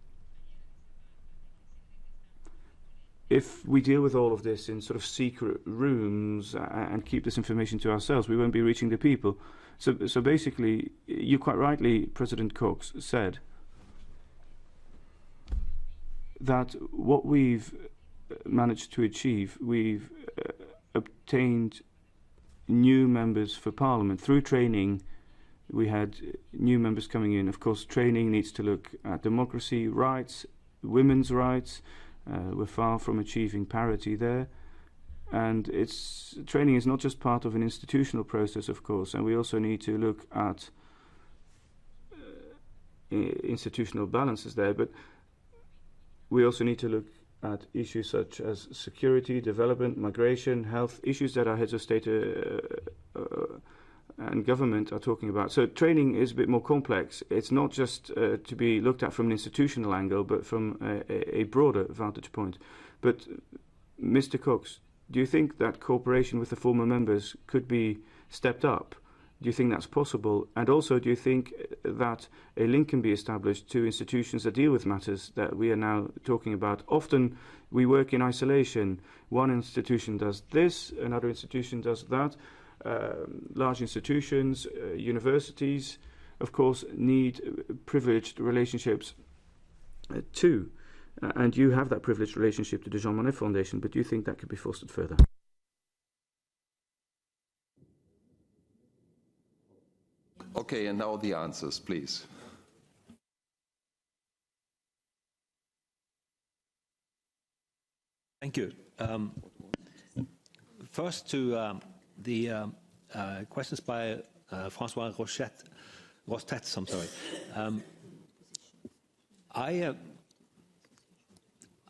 if we deal with all of this in sort of secret rooms and keep this information to ourselves, we won't be reaching the people. So basically, you quite rightly, President Cox, said that what we've managed to achieve, we've obtained new members for Parliament. Through training, we had new members coming in. Of course, training needs to look at democracy, rights, women's rights. We're far from achieving parity there. And training is not just part of an institutional process, of course, and we also need to look at institutional balances there, but we also need to look at issues such as security, development, migration, health, issues that our heads of state and government are talking about. So training is a bit more complex. It's not just to be looked at from an institutional angle, but from a broader vantage point. But Mr. Cox, do you think that cooperation with the former members could be stepped up? Do you think that's possible? And also, do you think that a link can be established to institutions that deal with matters that we are now talking about? Often we work in isolation. One institution does this, another institution does that. Large institutions, universities, of course, need privileged relationships too. And you have that privileged relationship to the Jean Monnet Foundation, but do you think that could be fostered further? Okay, and now the answers, please. Thank you. First to the questions by François Rostet, I'm sorry.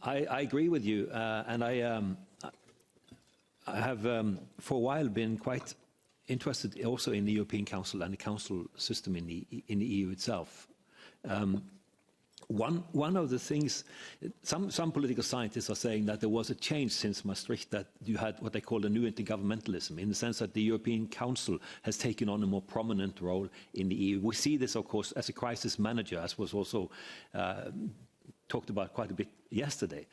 I agree with you, and I have for a while been quite interested also in the European Council and the Council system in the EU itself. One of the things, some political scientists are saying that there was a change since Maastricht, that you had what they call a new intergovernmentalism, in the sense that the European Council has taken on a more prominent role in the EU. We see this, of course, as a crisis manager, as was also talked about quite a bit yesterday.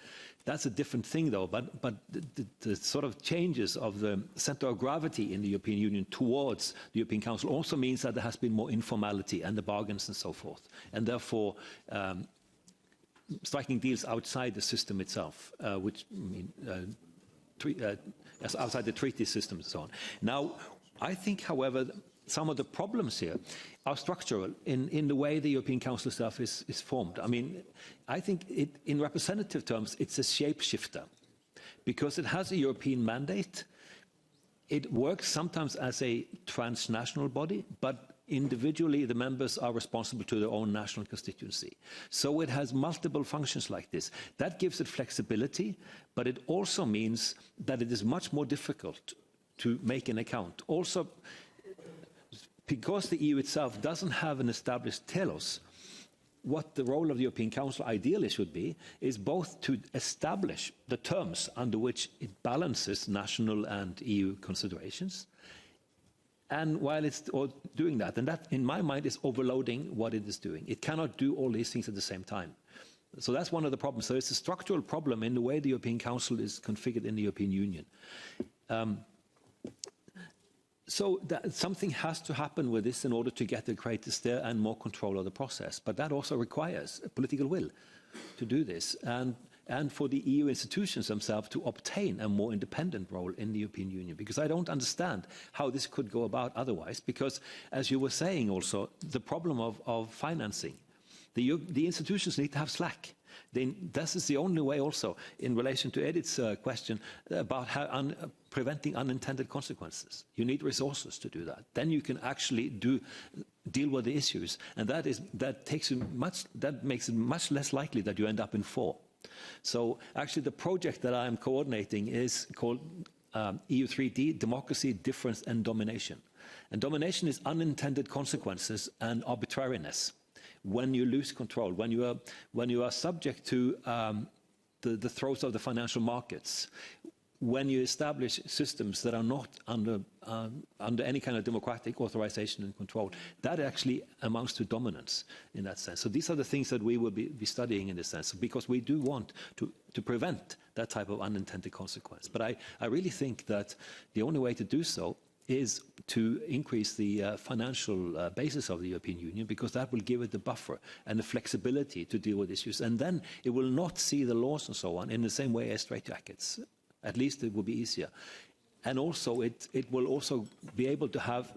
That's a different thing, though, but the sort of changes of the center of gravity in the European Union towards the European Council also means that there has been more informality and the bargains and so forth, and therefore striking deals outside the system itself, which outside the treaty system and so on. Now, I think, however, some of the problems here are structural in the way the European Council itself is formed. I mean, I think in representative terms, it's a shapeshifter because it has a European mandate. It works sometimes as a transnational body, but individually the members are responsible to their own national constituency. So it has multiple functions like this. That gives it flexibility, but it also means that it is much more difficult to make an account. Also, because the EU itself doesn't have an established telos, what the role of the European Council ideally should be is both to establish the terms under which it balances national and EU considerations, and while it's doing that, and that in my mind is overloading what it is doing. It cannot do all these things at the same time. So that's one of the problems. So it's a structural problem in the way the European Council is configured in the European Union. So something has to happen with this in order to get the greater steer and more control of the process. But that also requires a political will to do this, and for the EU institutions themselves to obtain a more independent role in the European Union. Because I don't understand how this could go about otherwise. Because, as you were saying also, the problem of financing. The institutions need to have slack. This is the only way also, in relation to Edith's question about how preventing unintended consequences. You need resources to do that. Then you can actually deal with the issues, and that makes it much less likely that you end up in 4. So actually the project that I'm coordinating is called EU3D, Democracy, Difference and Domination. And domination is unintended consequences and arbitrariness. When you lose control, when you are subject to the throes of the financial markets, when you establish systems that are not under any kind of democratic authorization and control, that actually amounts to dominance in that sense. So these are the things that we will be studying in this sense, because we do want to prevent that type of unintended consequence. But I really think that the only way to do so is to increase the financial basis of the European Union, because that will give it the buffer and the flexibility to deal with issues. And then it will not see the laws and so on in the same way as straitjackets. At least it will be easier. And also it will also be able to have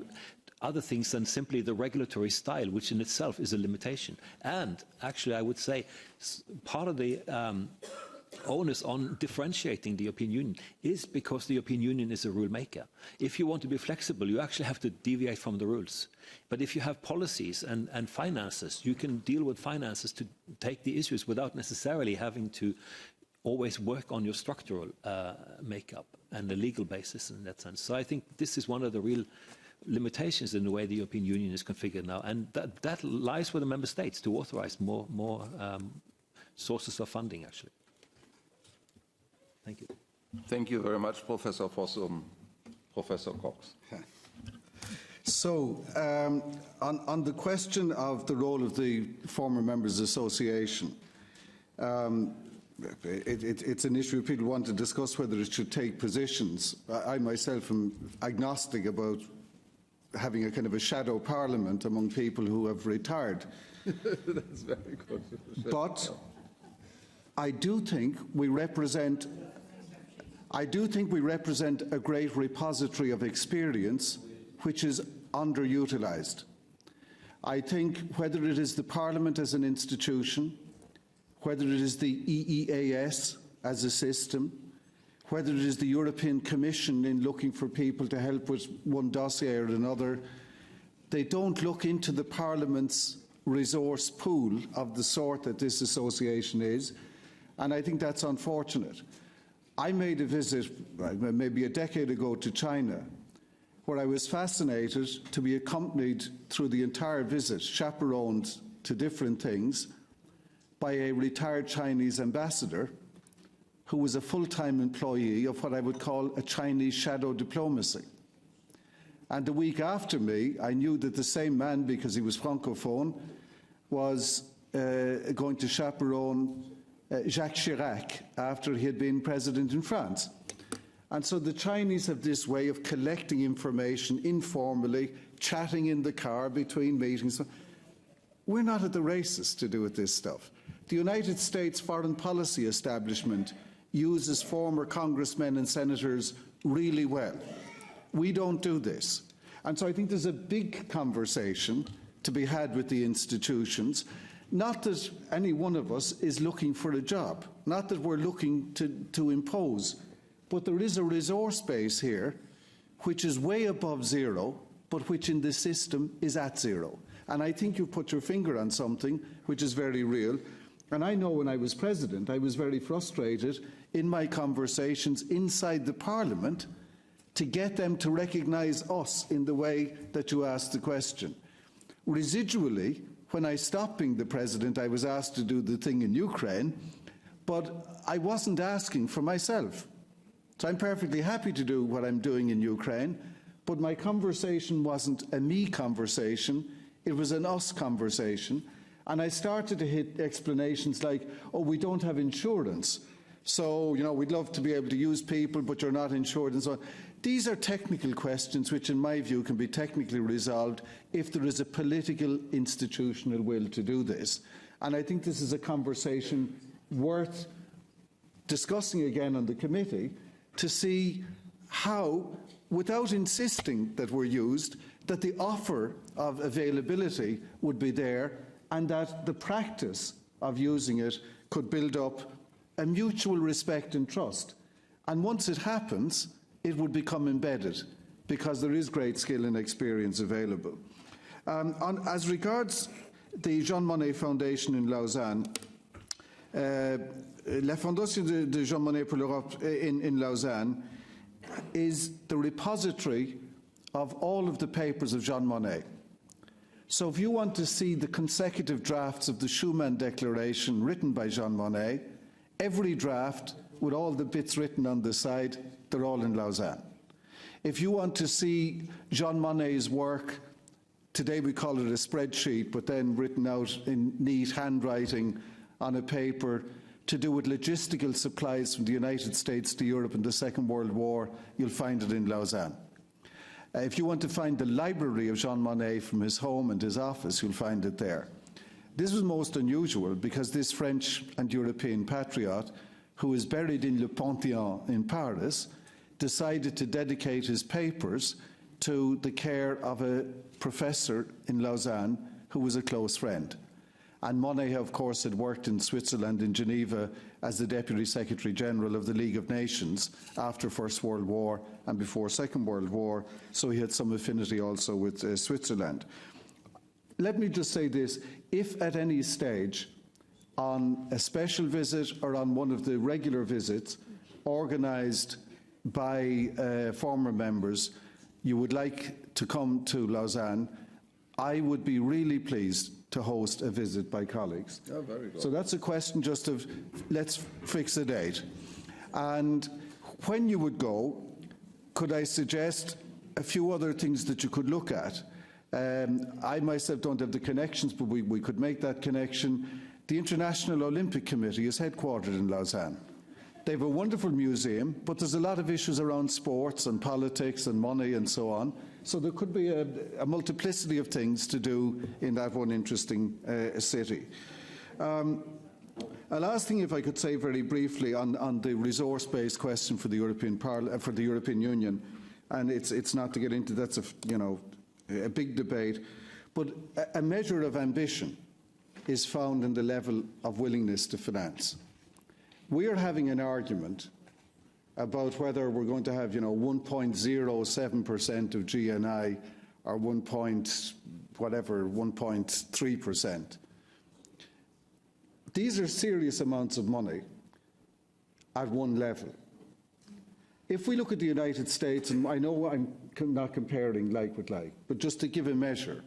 other things than simply the regulatory style, which in itself is a limitation. And actually, I would say part of the onus on differentiating the European Union is because the European Union is a rule maker. If you want to be flexible, you actually have to deviate from the rules. But if you have policies and finances, you can deal with finances to take the issues without necessarily having to always work on your structural makeup and the legal basis in that sense. So I think this is one of the real limitations in the way the European Union is configured now. And that lies with the member states to authorize more sources of funding, actually. Thank you. Thank you very much, Professor Fossum. Professor Cox. So, on the question of the role of the former members association, it's an issue people want to discuss whether it should take positions. I myself am agnostic about having a kind of a shadow parliament among people who have retired. That's very good. But I do think we represent a great repository of experience which is underutilised. I think whether it is the Parliament as an institution, whether it is the EEAS as a system, whether it is the European Commission in looking for people to help with one dossier or another, they don't look into the Parliament's resource pool of the sort that this association is, and I think that's unfortunate. I made a visit maybe a decade ago to China, where I was fascinated to be accompanied through the entire visit, chaperoned to different things, by a retired Chinese ambassador who was a full-time employee of what I would call a Chinese shadow diplomacy. And the week after me, I knew that the same man, because he was Francophone, was going to chaperone Jacques Chirac after he had been president in France. And so the Chinese have this way of collecting information informally, chatting in the car between meetings. We're not at the races to do with this stuff. The United States foreign policy establishment uses former congressmen and senators really well. We don't do this. And so I think there's a big conversation to be had with the institutions. Not that any one of us is looking for a job, not that we're looking to impose, but there is a resource base here which is way above zero, but which in the system is at zero. And I think you've put your finger on something which is very real. And I know when I was president, I was very frustrated in my conversations inside the Parliament to get them to recognise us in the way that you asked the question. Residually, when I stopped being the president, I was asked to do the thing in Ukraine, but I wasn't asking for myself. So I'm perfectly happy to do what I'm doing in Ukraine, but my conversation wasn't a me conversation, it was an us conversation. And I started to hit explanations like, oh, we don't have insurance. So, you know, we'd love to be able to use people, but you're not insured and so on. These are technical questions which, in my view, can be technically resolved if there is a political institutional will to do this. And I think this is a conversation worth discussing again on the committee to see how, without insisting that we're used, that the offer of availability would be there and that the practice of using it could build up a mutual respect and trust. And once it happens, it would become embedded because there is great skill and experience available. As regards the Jean Monnet Foundation in Lausanne, La Fondation de Jean Monnet pour l'Europe in Lausanne is the repository of all of the papers of Jean Monnet. So if you want to see the consecutive drafts of the Schuman Declaration written by Jean Monnet, every draft with all the bits written on the side, they're all in Lausanne. If you want to see Jean Monnet's work, today we call it a spreadsheet, but then written out in neat handwriting on a paper to do with logistical supplies from the United States to Europe in the Second World War, you'll find it in Lausanne. If you want to find the library of Jean Monnet from his home and his office, you'll find it there. This was most unusual because this French and European patriot, who is buried in Le Panthéon in Paris, decided to dedicate his papers to the care of a professor in Lausanne who was a close friend. And Monnet, of course, had worked in Switzerland, in Geneva, as the Deputy Secretary General of the League of Nations after First World War and before Second World War, so he had some affinity also with Switzerland. Let me just say this, if at any stage on a special visit or on one of the regular visits organised by former members, you would like to come to Lausanne, I would be really pleased to host a visit by colleagues. Oh, very good. So that's a question just of, let's fix a date. And when you would go, could I suggest a few other things that you could look at? I myself don't have the connections, but we could make that connection. The International Olympic Committee is headquartered in Lausanne. They have a wonderful museum, but there's a lot of issues around sports and politics and money and so on. So there could be a multiplicity of things to do in that one interesting city. A last thing, if I could say very briefly, on the resource-based question for the European Union, and it's not to get into that's a big debate, but a measure of ambition is found in the level of willingness to finance. We are having an argument about whether we're going to have 1.07% of GNI or 1.3%. These are serious amounts of money at one level. If we look at the United States, and I know I'm not comparing like with like, but just to give a measure,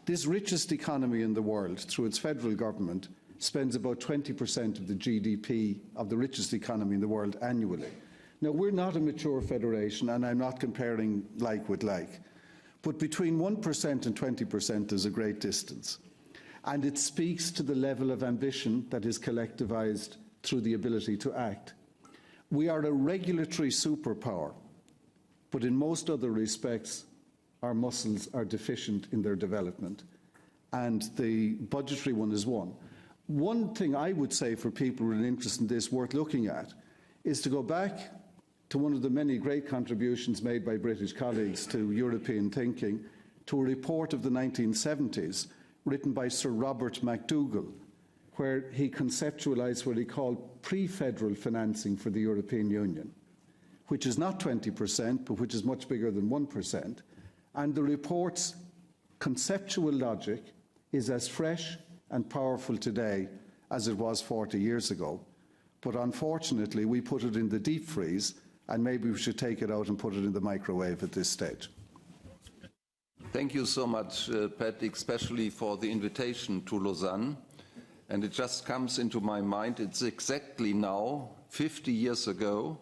this richest economy in the world, through its federal government, spends about 20% of the GDP of the richest economy in the world annually. Now, we're not a mature federation, and I'm not comparing like with like, but between 1% and 20% is a great distance. And it speaks to the level of ambition that is collectivized through the ability to act. We are a regulatory superpower, but in most other respects, our muscles are deficient in their development, and the budgetary one is one. One thing I would say for people with an interest in this worth looking at is to go back to one of the many great contributions made by British colleagues to European thinking, to a report of the 1970s written by Sir Robert MacDougall, where he conceptualised what he called pre-federal financing for the European Union, which is not 20%, but which is much bigger than 1%. And the report's conceptual logic is as fresh and powerful today as it was 40 years ago. But unfortunately, we put it in the deep freeze, and maybe we should take it out and put it in the microwave at this stage. Thank you so much, Pat, especially for the invitation to Lausanne. And it just comes into my mind, it's exactly now, 50 years ago,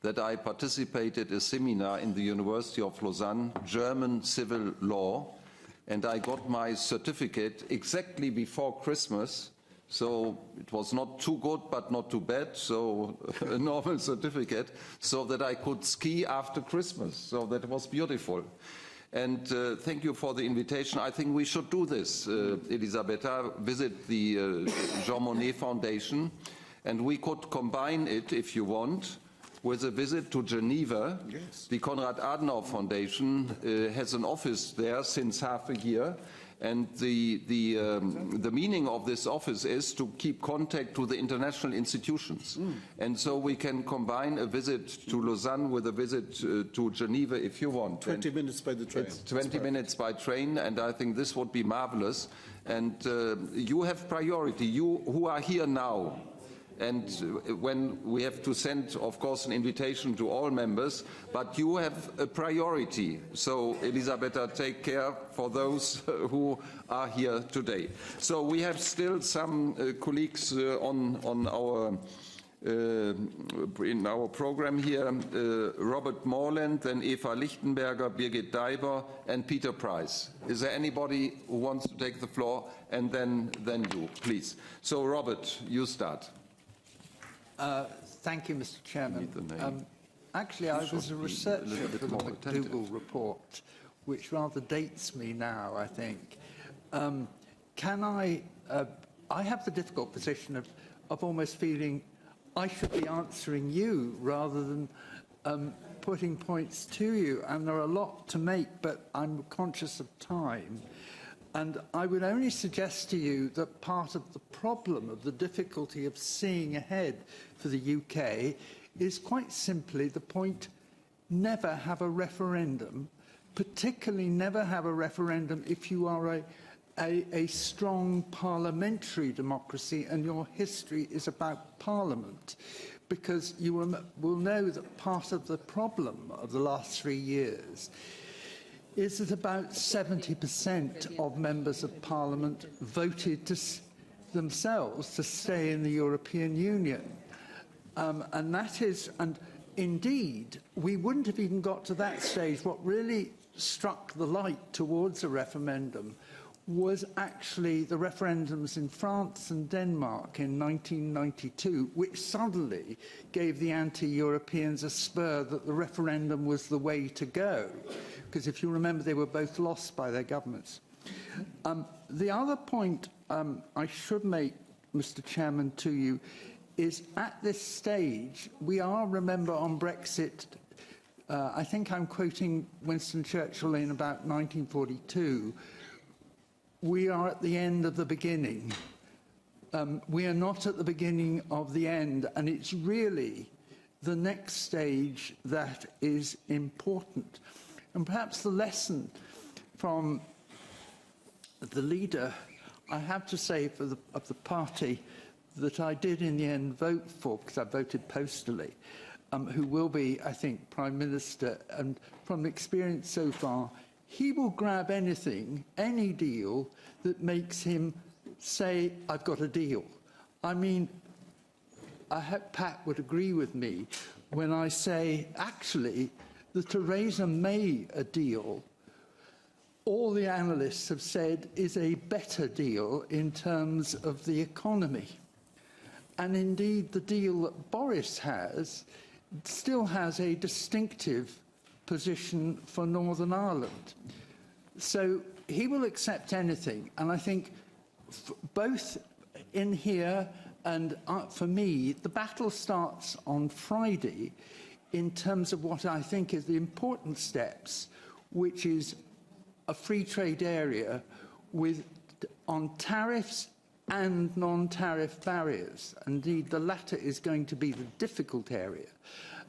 that I participated in a seminar in the University of Lausanne, German civil law, and I got my certificate exactly before Christmas. So it was not too good, but not too bad, so a normal certificate, so that I could ski after Christmas. So that was beautiful. And thank you for the invitation. I think we should do this, Elisabetta, visit the Jean Monnet Foundation, and we could combine it, if you want, with a visit to Geneva. Yes. The Konrad Adenauer Foundation has an office there since half a year, and the meaning of this office is to keep contact to the international institutions. And so we can combine a visit to Lausanne with a visit to Geneva if you want. 20 minutes by the train. It's 20 minutes by train, and I think this would be marvelous. And you have priority, you who are here now. And when we have to send, of course, an invitation to all members, but you have a priority. So, Elisabetta, take care for those who are here today. So we have still some colleagues on our in our program here, Robert Morland, then Eva Lichtenberger, Birgit Daiber, and Peter Price. Is there anybody who wants to take the floor? And then you, please. So, Robert, you start. Thank you, Mr. Chairman. Actually, I was a researcher for the McDougall report, which rather dates me now, I think. I have the difficult position of almost feeling I should be answering you rather than putting points to you. And there are a lot to make, but I'm conscious of time. And I would only suggest to you that part of the problem of the difficulty of seeing ahead for the UK is quite simply the point, never have a referendum, particularly never have a referendum if you are a strong parliamentary democracy and your history is about Parliament. Because you will know that part of the problem of the last 3 years is that about 70% of members of Parliament voted themselves to stay in the European Union. And that is, and indeed, we wouldn't have even got to that stage. What really struck the light towards a referendum was actually the referendums in France and Denmark in 1992, which suddenly gave the anti-Europeans a spur that the referendum was the way to go. Because if you remember, they were both lost by their governments. The other point I should make, Mr. Chairman, to you is at this stage, we are, remember, on Brexit, I think I'm quoting Winston Churchill in about 1942, we are at the end of the beginning. We are not at the beginning of the end, and it's really the next stage that is important. And perhaps the lesson from the leader, I have to say, of the party that I did in the end vote for, because I voted postally, who will be, I think, Prime Minister, and from experience so far, he will grab anything, any deal, that makes him say, I've got a deal. I mean, I hope Pat would agree with me when I say, actually, the Theresa May deal, all the analysts have said is a better deal in terms of the economy. And indeed, the deal that Boris has still has a distinctive position for Northern Ireland. So he will accept anything. And I think both in here and for me, the battle starts on Friday in terms of what I think is the important steps, which is a free trade area on tariffs and non-tariff barriers. Indeed, the latter is going to be the difficult area.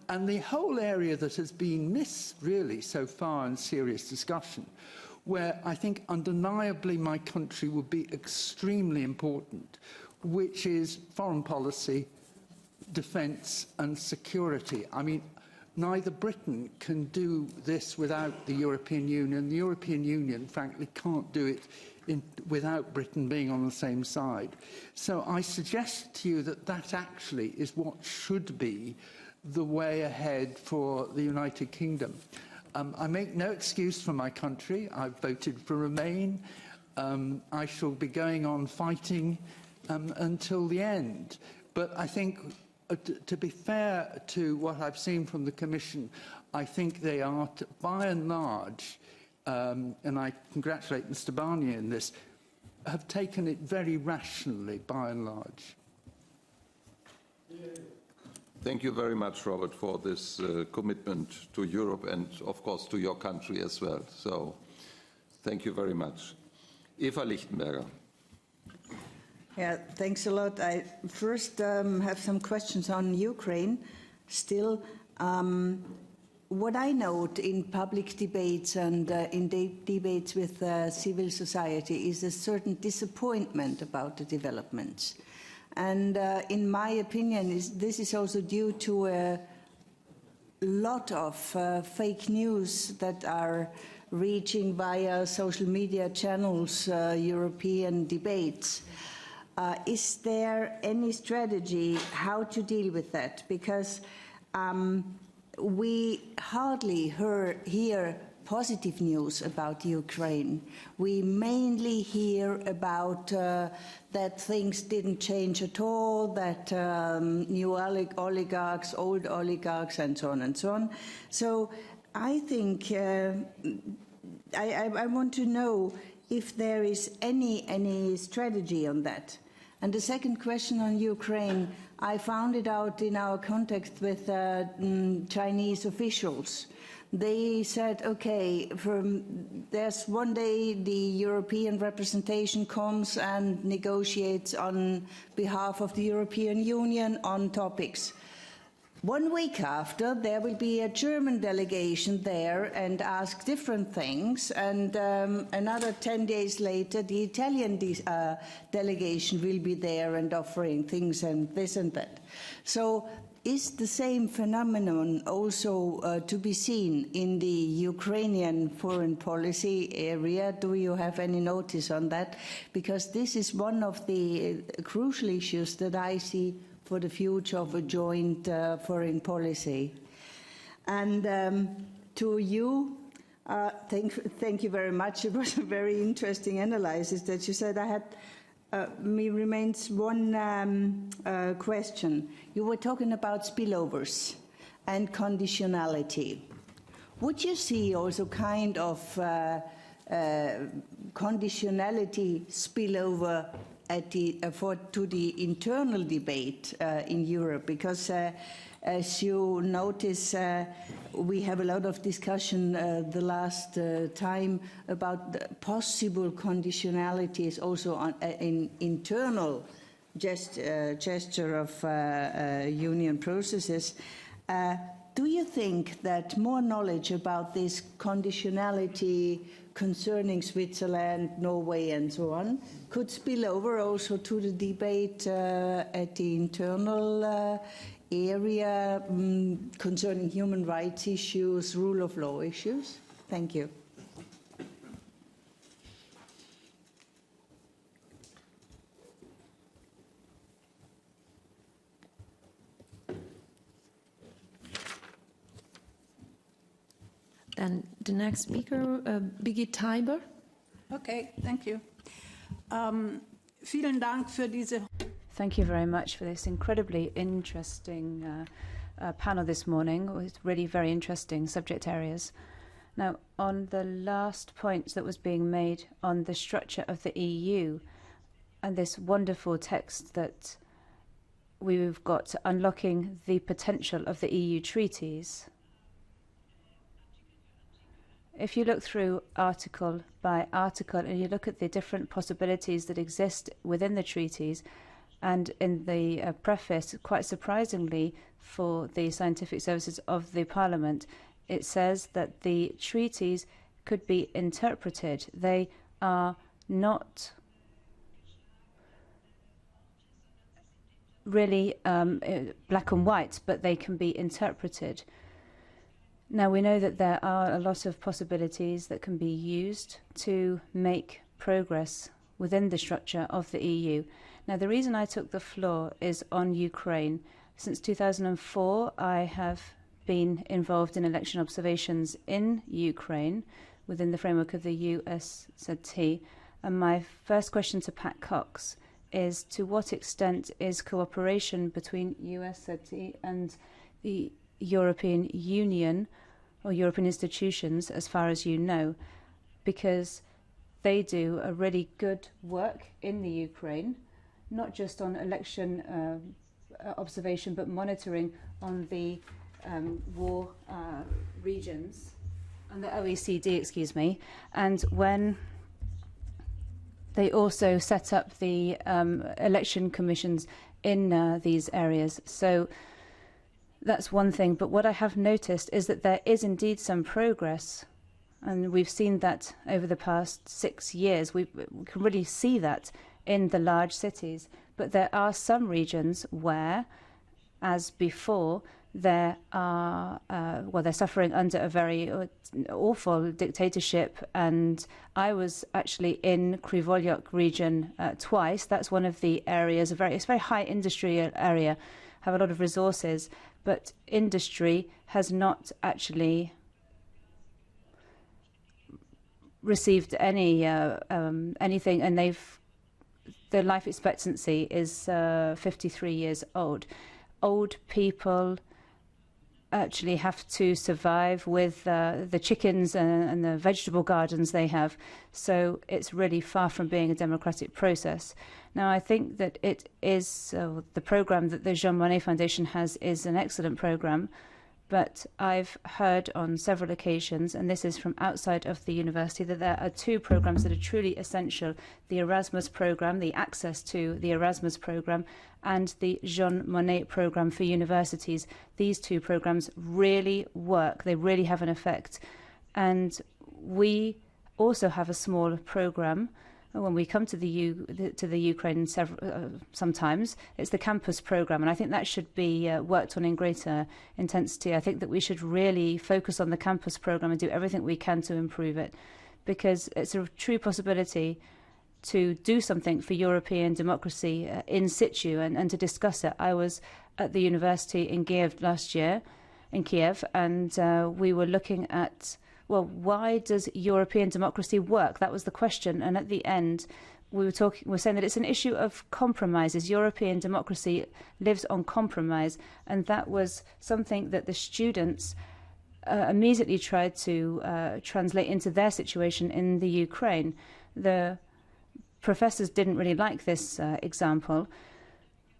And the whole area that has been missed, really, so far in serious discussion, where I think undeniably my country would be extremely important, which is foreign policy, defence and security. I mean, neither Britain can do this without the European Union. The European Union, frankly, can't do it without Britain being on the same side. So I suggest to you that that actually is what should be the way ahead for the United Kingdom. I make no excuse for my country. I've voted for Remain. I shall be going on fighting until the end. But I think, to be fair to what I've seen from the Commission, I think they are, by and large, and I congratulate Mr. Barnier in this, have taken it very rationally, by and large. Thank you very much, Robert, for this commitment to Europe and, of course, to your country as well. So, thank you very much. Eva Lichtenberger. Yeah, thanks a lot. I first have some questions on Ukraine. Still, what I note in public debates and in debates with civil society is a certain disappointment about the developments. And in my opinion, this is also due to a lot of fake news that are reaching via social media channels, European debates. Is there any strategy how to deal with that? Because we hardly hear positive news about Ukraine. We mainly hear about that things didn't change at all, that new oligarchs, old oligarchs, and so on and so on. So I think I want to know if there is any strategy on that. And the second question on Ukraine, I found it out in our contact with Chinese officials. They said, okay, there's one day the European representation comes and negotiates on behalf of the European Union on topics. 1 week after, there will be a German delegation there and ask different things, and another 10 days later, the Italian delegation will be there and offering things and this and that. So is the same phenomenon also to be seen in the Ukrainian foreign policy area? Do you have any notice on that? Because this is one of the crucial issues that I see for the future of a joint foreign policy. And to you, Thank you very much. It was a very interesting analysis that you said. I had, me remains one question. You were talking about spillovers and conditionality. Would you see also kind of conditionality spillover at to the internal debate in Europe? Because as you notice, we have a lot of discussion the last time about the possible conditionalities also on, in internal gesture of union processes. Do you think that more knowledge about this conditionality concerning Switzerland, Norway and so on could spill over also to the debate at the internal area concerning human rights issues, rule of law issues? Thank you. And the next speaker, Birgit Teiber. Okay, thank you. Vielen Dank für diese. Thank you very much for this incredibly interesting panel this morning with really very interesting subject areas. Now, on the last point that was being made on the structure of the EU and this wonderful text that we've got unlocking the potential of the EU treaties. If you look through article by article and you look at the different possibilities that exist within the treaties, and in the preface, quite surprisingly for the scientific services of the Parliament, it says that the treaties could be interpreted. They are not really black and white, but they can be interpreted. Now, we know that there are a lot of possibilities that can be used to make progress within the structure of the EU. Now, the reason I took the floor is on Ukraine. Since 2004, I have been involved in election observations in Ukraine within the framework of the USZT. And my first question to Pat Cox is, to what extent is cooperation between USZT and the European Union or European institutions, as far as you know, because they do a really good work in the Ukraine, not just on election observation, but monitoring on the war regions, on the OECD, excuse me, and when they also set up the election commissions in these areas. So that's one thing. But what I have noticed is that there is indeed some progress. And we've seen that over the past 6 years. We can really see that in the large cities. But there are some regions where, as before, there are, well, they're suffering under a very awful dictatorship. And I was actually in Krivolyok region twice. That's one of the areas, it's a very high industry area, have a lot of resources. But industry has not actually received any anything, and their life expectancy is 53 years old. Old people actually have to survive with the chickens and the vegetable gardens they have. So it's really far from being a democratic process. Now, I think that it is the program that the Jean Monnet Foundation has is an excellent program. But I've heard on several occasions, and this is from outside of the university, that there are 2 programs that are truly essential: the Erasmus program, the access to the Erasmus program, and the Jean Monnet program for universities. These 2 programs really work. They really have an effect. And we also have a small program. When we come to the Ukraine sometimes, it's the campus program, and I think that should be worked on in greater intensity. I think that we should really focus on the campus program and do everything we can to improve it, because it's a true possibility to do something for European democracy in situ and to discuss it. I was at the university in Kiev last year, and we were looking at well, why does European democracy work? That was the question. And at the end, we were saying that it's an issue of compromises. European democracy lives on compromise. And that was something that the students immediately tried to translate into their situation in the Ukraine. The professors didn't really like this example,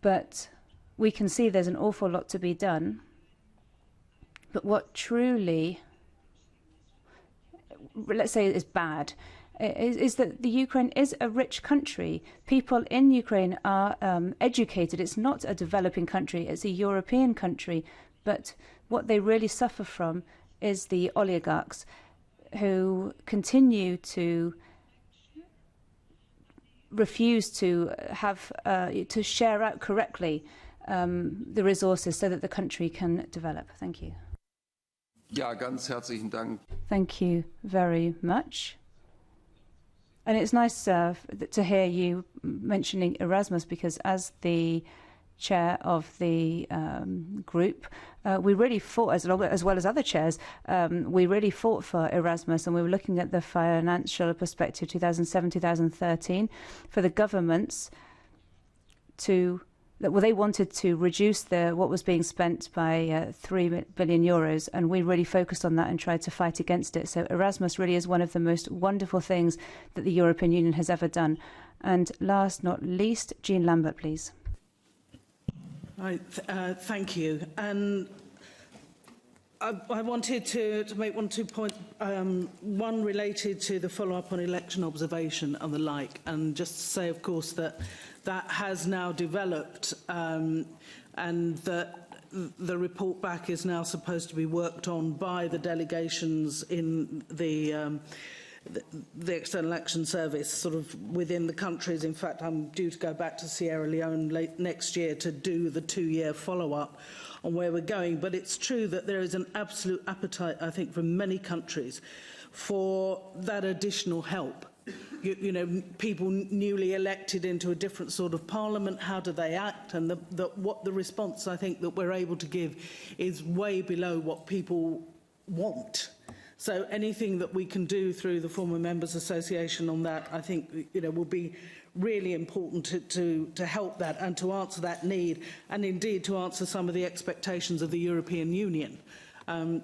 but we can see there's an awful lot to be done. But what truly, let's say, is bad is that the Ukraine is a rich country. People in Ukraine are educated. It's not a developing country, it's a European country. But what they really suffer from is the oligarchs who continue to refuse to have to share out correctly the resources so that the country can develop. Thank you. Ja, ganz herzlichen Dank. Thank you very much. And it's nice to hear you mentioning Erasmus, because as the chair of the group, we really fought, as well as other chairs, we really fought for Erasmus, and we were looking at the financial perspective 2007-2013 for the governments to, well, they wanted to reduce what was being spent by 3 billion euros, and we really focused on that and tried to fight against it. So Erasmus really is one of the most wonderful things that the European Union has ever done. And last not least, Jean Lambert, please. Thank you. And I wanted to make 1 or 2 points, one related to the follow-up on election observation and the like, and just to say, of course, that has now developed and that the report back is now supposed to be worked on by the delegations in the External Action Service, sort of within the countries. In fact, I'm due to go back to Sierra Leone late next year to do the 2-year follow-up on where we're going. But it's true that there is an absolute appetite, I think, from many countries for that additional help. You know, people newly elected into a different sort of parliament, how do they act? And what the response, I think, that we're able to give is way below what people want. So anything that we can do through the Former Members Association on that, I think, you know, will be really important to help that and to answer that need, and indeed to answer some of the expectations of the European Union.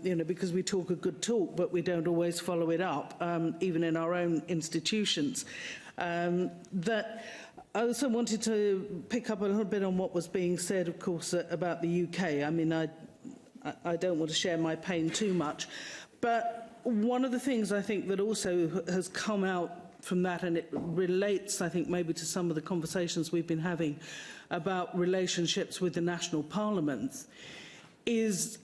You know, because we talk a good talk, but we don't always follow it up, even in our own institutions. That I also wanted to pick up a little bit on what was being said, of course, about the UK. I mean, I don't want to share my pain too much, but one of the things I think that also has come out from that, and it relates, I think, maybe to some of the conversations we've been having about relationships with the national parliaments, is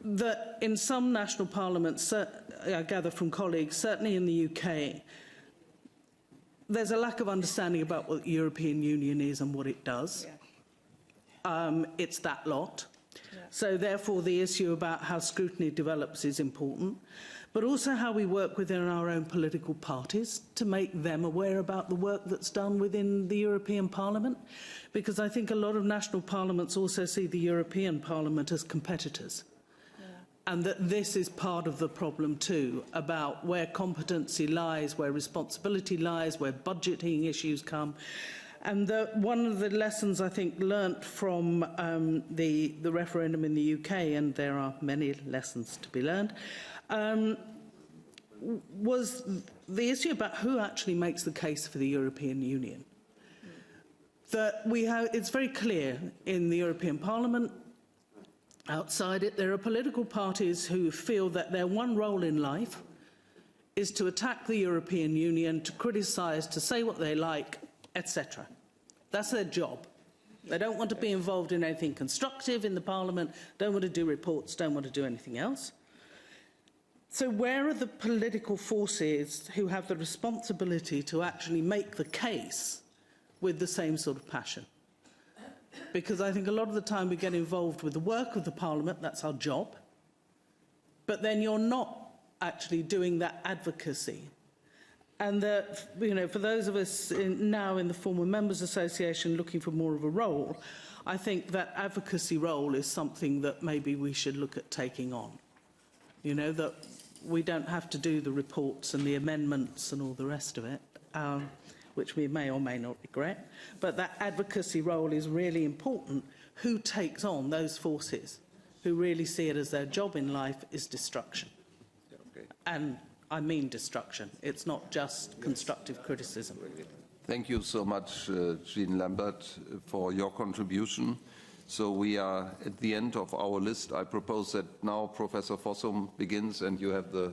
that in some national parliaments, I gather from colleagues, certainly in the UK, there's a lack of understanding about what the European Union is and what it does. Yeah. It's that lot. Yeah. So therefore the issue about how scrutiny develops is important, but also how we work within our own political parties to make them aware about the work that's done within the European Parliament, because I think a lot of national parliaments also see the European Parliament as competitors. And that this is part of the problem too, about where competency lies, where responsibility lies, where budgeting issues come. And one of the lessons I think learnt from the referendum in the UK, and there are many lessons to be learned, was the issue about who actually makes the case for the European Union. That it's very clear in the European Parliament. Outside it, there are political parties who feel that their one role in life is to attack the European Union, to criticise, to say what they like, etc. That's their job. They don't want to be involved in anything constructive in the Parliament, don't want to do reports, don't want to do anything else. So where are the political forces who have the responsibility to actually make the case with the same sort of passion? Because I think a lot of the time we get involved with the work of the Parliament, that's our job, but then you're not actually doing that advocacy. And that, you know, for those of us now in the Former Members Association looking for more of a role, I think that advocacy role is something that maybe we should look at taking on. You know, that we don't have to do the reports and the amendments and all the rest of it, which we may or may not regret. But that advocacy role is really important. Who takes on those forces who really see it as their job in life is destruction? Okay. And I mean destruction. It's not just constructive criticism. Thank you so much, Jean Lambert, for your contribution. So we are at the end of our list. I propose that now Professor Fossum begins, and you have the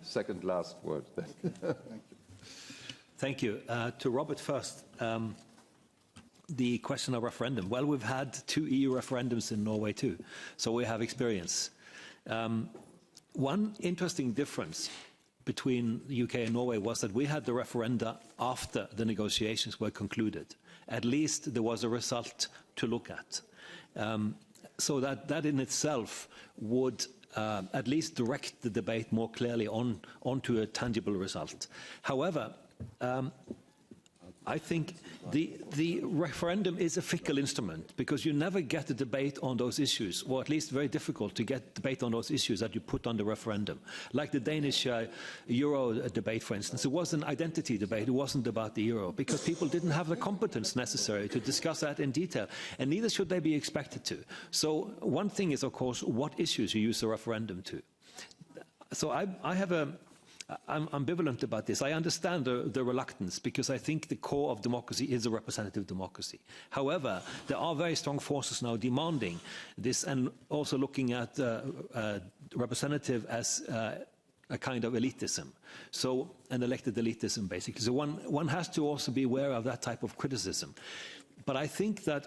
second last word. Thank you. To Robert first, the question of referendum. Well, we've had 2 EU referendums in Norway too, so we have experience. One interesting difference between the UK and Norway was that we had the referenda after the negotiations were concluded. At least there was a result to look at. So that in itself would at least direct the debate more clearly onto a tangible result. However, I think the referendum is a fickle instrument because you never get a debate on those issues, or at least very difficult to get debate on those issues that you put on the referendum. Like the Danish Euro debate, for instance, it was an identity debate. It wasn't about the Euro because people didn't have the competence necessary to discuss that in detail, and neither should they be expected to. So one thing is, of course, what issues you use the referendum to. So I'm ambivalent about this. I understand the reluctance because I think the core of democracy is a representative democracy. However, there are very strong forces now demanding this and also looking at representative as a kind of elitism. So an elected elitism, basically. So one has to also be aware of that type of criticism. But I think that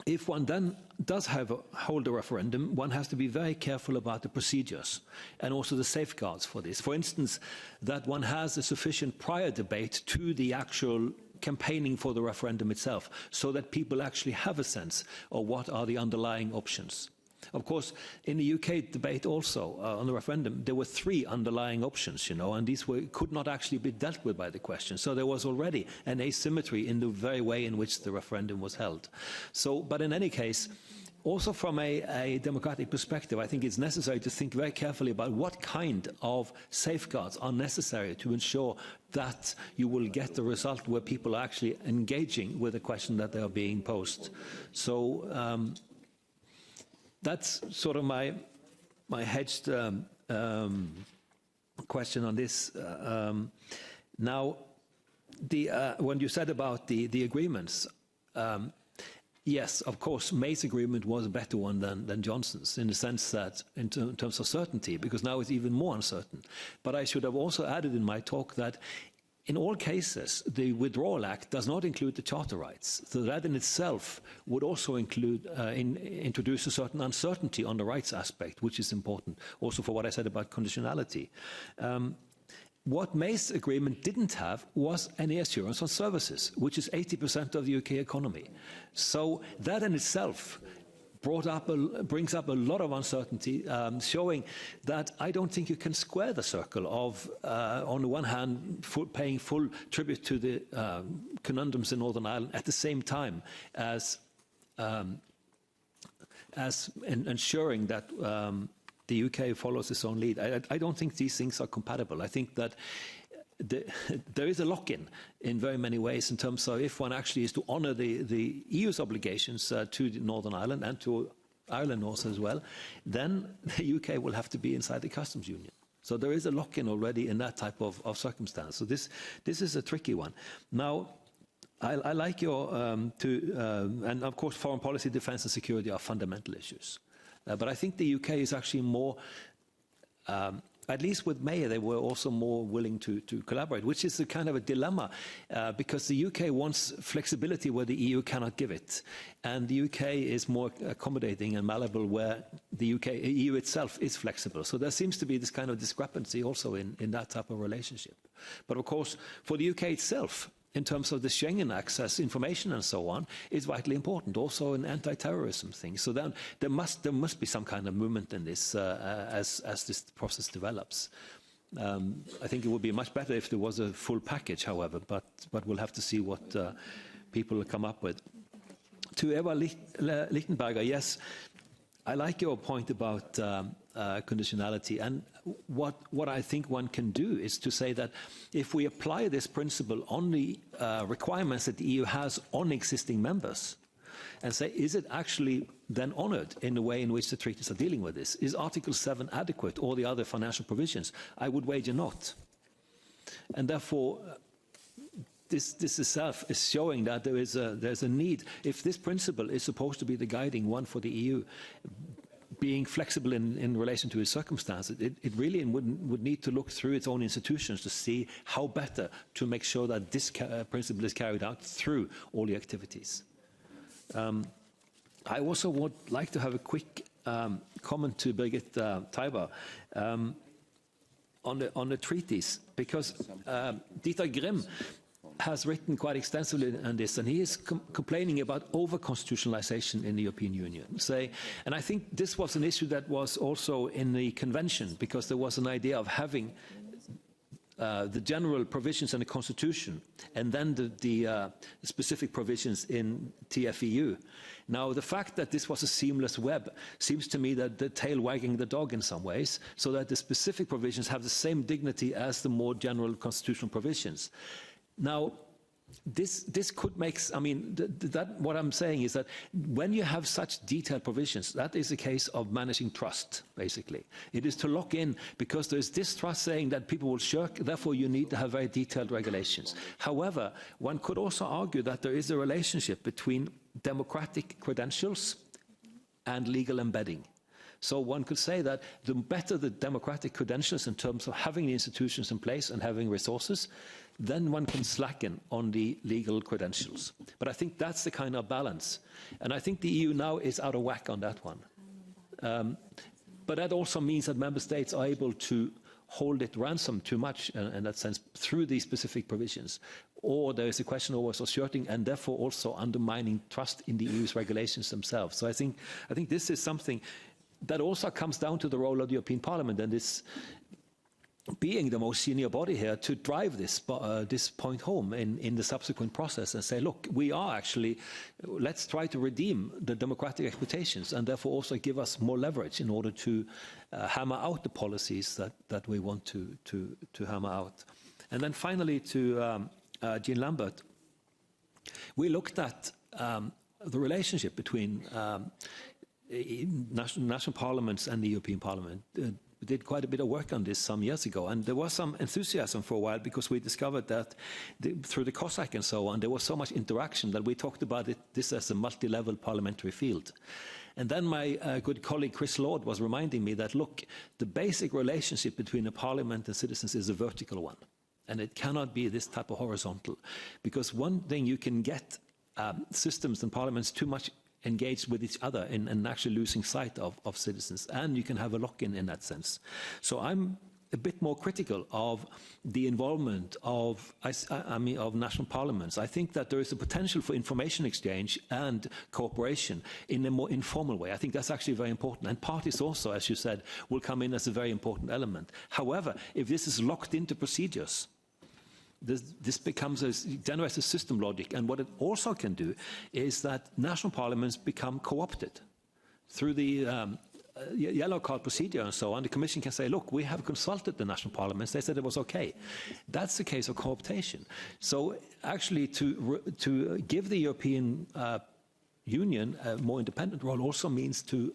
if one then does hold a referendum, one has to be very careful about the procedures and also the safeguards for this. For instance, that one has a sufficient prior debate to the actual campaigning for the referendum itself, so that people actually have a sense of what are the underlying options. Of course, in the UK debate also on the referendum, there were 3 underlying options, and these could not actually be dealt with by the question. So there was already an asymmetry in the very way in which the referendum was held. So, but in any case, also from a democratic perspective, I think it's necessary to think very carefully about what kind of safeguards are necessary to ensure that you will get the result where people are actually engaging with the question that they are being posed. So, that's sort of my hedged question on this. Now, when you said about the agreements, yes, of course, May's agreement was a better one than Johnson's in the sense that in terms of certainty, because now it's even more uncertain. But I should have also added in my talk that in all cases, the Withdrawal Act does not include the charter rights. So that in itself would also introduce a certain uncertainty on the rights aspect, which is important, also for what I said about conditionality. What May's agreement didn't have was any assurance on services, which is 80% of the UK economy. So that in itself brings up a lot of uncertainty, showing that I don't think you can square the circle of, on the one hand, paying full tribute to the conundrums in Northern Ireland at the same time as ensuring that the UK follows its own lead. I don't think these things are compatible. I think that there is a lock-in in very many ways in terms of if one actually is to honour the EU's obligations to Northern Ireland and to Ireland also as well, then the UK will have to be inside the customs union. So there is a lock-in already in that type of circumstance. So this is a tricky one. Now, I like your, and of course foreign policy, defence and security are fundamental issues. But I think the UK is actually more, at least with May, they were also more willing to collaborate, which is a kind of a dilemma, because the UK wants flexibility where the EU cannot give it. And the UK is more accommodating and malleable where the EU itself is flexible. So there seems to be this kind of discrepancy also in that type of relationship. But of course, for the UK itself, in terms of the Schengen access, information and so on, is vitally important, also an anti-terrorism thing. So then there must be some kind of movement in this as this process develops. I think it would be much better if there was a full package, however, but we'll have to see what people come up with. To Eva Lichtenberger, yes, I like your point about conditionality, and what I think one can do is to say that if we apply this principle on the requirements that the EU has on existing members, and say, is it actually then honoured in the way in which the treaties are dealing with this? Is Article 7 adequate, or the other financial provisions? I would wager not. And therefore, this itself is showing that there's a need. If this principle is supposed to be the guiding one for the EU, being flexible in relation to its circumstances, it really would need to look through its own institutions to see how better to make sure that this principle is carried out through all the activities. I also would like to have a quick comment to Birgit Teiber on the treaties, because Dieter Grimm has written quite extensively on this, and he is complaining about over-constitutionalization in the European Union. And I think this was an issue that was also in the convention, because there was an idea of having the general provisions in the Constitution, and then the specific provisions in TFEU. Now, the fact that this was a seamless web seems to me that the tail wagging the dog in some ways, so that the specific provisions have the same dignity as the more general constitutional provisions. Now, this could make, I mean, what I'm saying is that when you have such detailed provisions, that is a case of managing trust, basically. It is to lock in, because there's distrust saying that people will shirk, therefore you need to have very detailed regulations. However, one could also argue that there is a relationship between democratic credentials and legal embedding. So one could say that the better the democratic credentials in terms of having the institutions in place and having resources, then one can slacken on the legal credentials. But I think that's the kind of balance. And I think the EU now is out of whack on that one. But that also means that member states are able to hold it ransom too much in that sense through these specific provisions. Or there is a question of asserting and therefore also undermining trust in the EU's regulations themselves. So I think this is something that also comes down to the role of the European Parliament, and this being the most senior body here to drive this point home in the subsequent process and say, look, we are actually, let's try to redeem the democratic expectations and therefore also give us more leverage in order to hammer out the policies that we want to hammer out. And then finally to Jean Lambert, we looked at the relationship between national parliaments and the European Parliament. We did quite a bit of work on this some years ago, and there was some enthusiasm for a while because we discovered that through the COSAC and so on, there was so much interaction that we talked about this as a multi-level parliamentary field. And then my good colleague Chris Lord was reminding me that, look, the basic relationship between a parliament and citizens is a vertical one, and it cannot be this type of horizontal. Because one thing, you can get systems and parliaments too much engaged with each other and actually losing sight of citizens, and you can have a lock-in in that sense. So I'm a bit more critical of the involvement of national parliaments. I think that there is a potential for information exchange and cooperation in a more informal way. I think that's actually very important. And parties also, as you said, will come in as a very important element. However, if this is locked into procedures, this becomes generates a system logic, and what it also can do is that national parliaments become co-opted through the yellow card procedure and so on. The Commission can say, look, we have consulted the national parliaments, they said it was okay. That's the case of co-optation. So actually to give the European Union a more independent role also means to